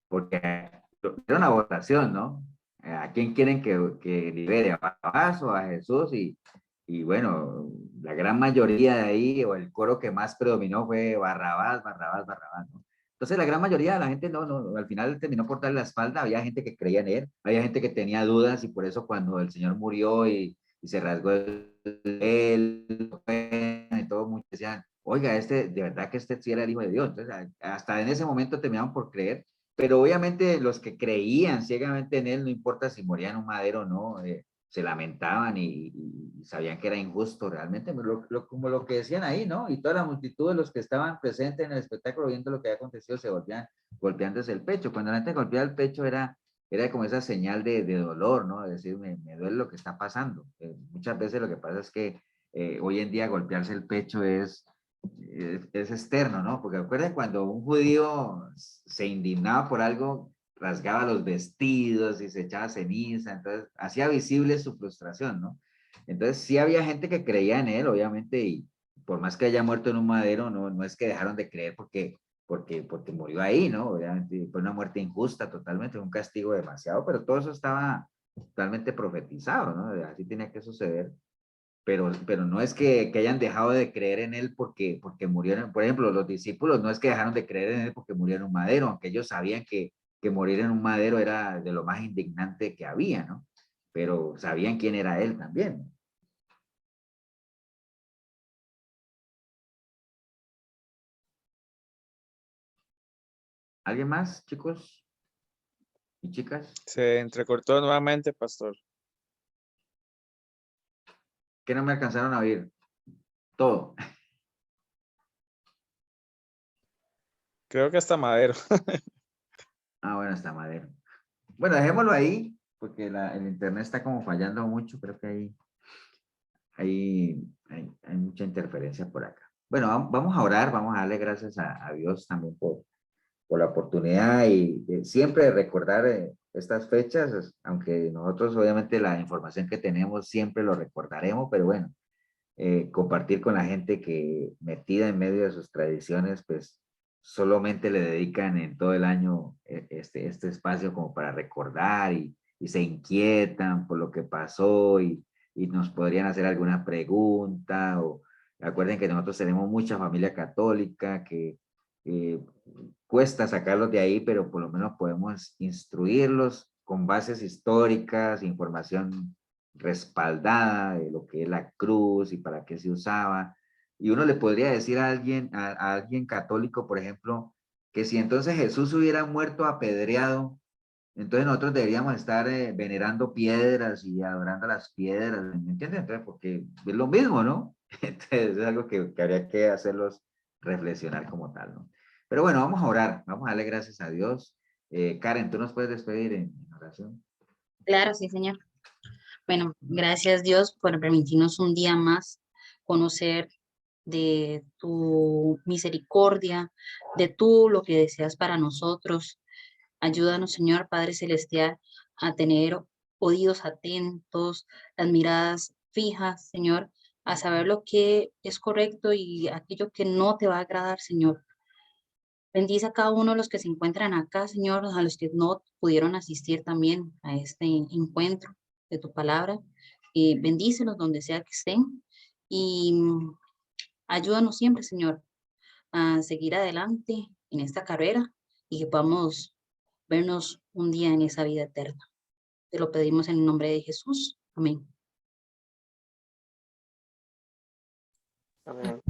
porque era una votación, ¿no? ¿A quién quieren que libere? ¿A Barrabás o a Jesús? Y bueno, la gran mayoría de ahí, o el coro que más predominó fue Barrabás, Barrabás, Barrabás, ¿no? Entonces la gran mayoría de la gente al final terminó por darle la espalda, había gente que creía en él, había gente que tenía dudas y por eso cuando el Señor murió y se rasgó él y todo, muchos decían, oiga, de verdad que este sí era el Hijo de Dios. Entonces hasta en ese momento terminaban por creer, pero obviamente los que creían ciegamente en él, no importa si morían en un madero o no, se lamentaban y sabían que era injusto realmente, como lo que decían ahí, ¿no? Y toda la multitud de los que estaban presentes en el espectáculo viendo lo que había acontecido se volvían golpeándose el pecho. Cuando la gente golpeaba el pecho era como esa señal de dolor, ¿no? Es decir, me duele lo que está pasando. Muchas veces lo que pasa es que hoy en día golpearse el pecho es externo, ¿no? Porque recuerden cuando un judío se indignaba por algo, rasgaba los vestidos y se echaba ceniza, entonces hacía visible su frustración, ¿no? Entonces sí había gente que creía en él, obviamente, y por más que haya muerto en un madero, no es que dejaron de creer porque murió ahí, ¿no? Obviamente fue una muerte injusta totalmente, un castigo demasiado, pero todo eso estaba totalmente profetizado, ¿no? Así tenía que suceder. Pero no es que hayan dejado de creer en él porque murieron, por ejemplo, los discípulos no es que dejaron de creer en él porque murieron en un madero, aunque ellos sabían que morir en un madero era de lo más indignante que había, ¿no? Pero sabían quién era él también. ¿Alguien más, chicos y chicas? Se entrecortó nuevamente, pastor. Que no me alcanzaron a oír todo. Creo que hasta madero. Ah, bueno, está madero. Bueno, dejémoslo ahí, porque el internet está como fallando mucho. Creo que hay mucha interferencia por acá. Bueno, vamos a orar, vamos a darle gracias a Dios también por la oportunidad y siempre recordar estas fechas, aunque nosotros obviamente la información que tenemos siempre lo recordaremos, pero bueno, compartir con la gente que metida en medio de sus tradiciones, pues solamente le dedican en todo el año este espacio como para recordar y se inquietan por lo que pasó y nos podrían hacer alguna pregunta o acuerden que nosotros tenemos mucha familia católica que eh, cuesta sacarlos de ahí, pero por lo menos podemos instruirlos con bases históricas, información respaldada de lo que es la cruz y para qué se usaba. Y uno le podría decir a alguien católico, por ejemplo, que si entonces Jesús hubiera muerto apedreado, entonces nosotros deberíamos estar venerando piedras y adorando las piedras, ¿me entiendes? Entonces, porque es lo mismo, ¿no? Entonces es algo que habría que hacerlos reflexionar como tal, ¿no? Pero bueno, vamos a orar, vamos a darle gracias a Dios. Karen, ¿tú nos puedes despedir en oración? Claro, sí, Señor. Bueno, gracias Dios por permitirnos un día más conocer de tu misericordia, de tú lo que deseas para nosotros. Ayúdanos, Señor Padre Celestial, a tener oídos atentos, las miradas fijas, Señor, a saber lo que es correcto y aquello que no te va a agradar, Señor. Bendice a cada uno de los que se encuentran acá, Señor, a los que no pudieron asistir también a este encuentro de tu palabra. Bendícelos donde sea que estén y ayúdanos siempre, Señor, a seguir adelante en esta carrera y que podamos vernos un día en esa vida eterna. Te lo pedimos en el nombre de Jesús. Amén. Amén.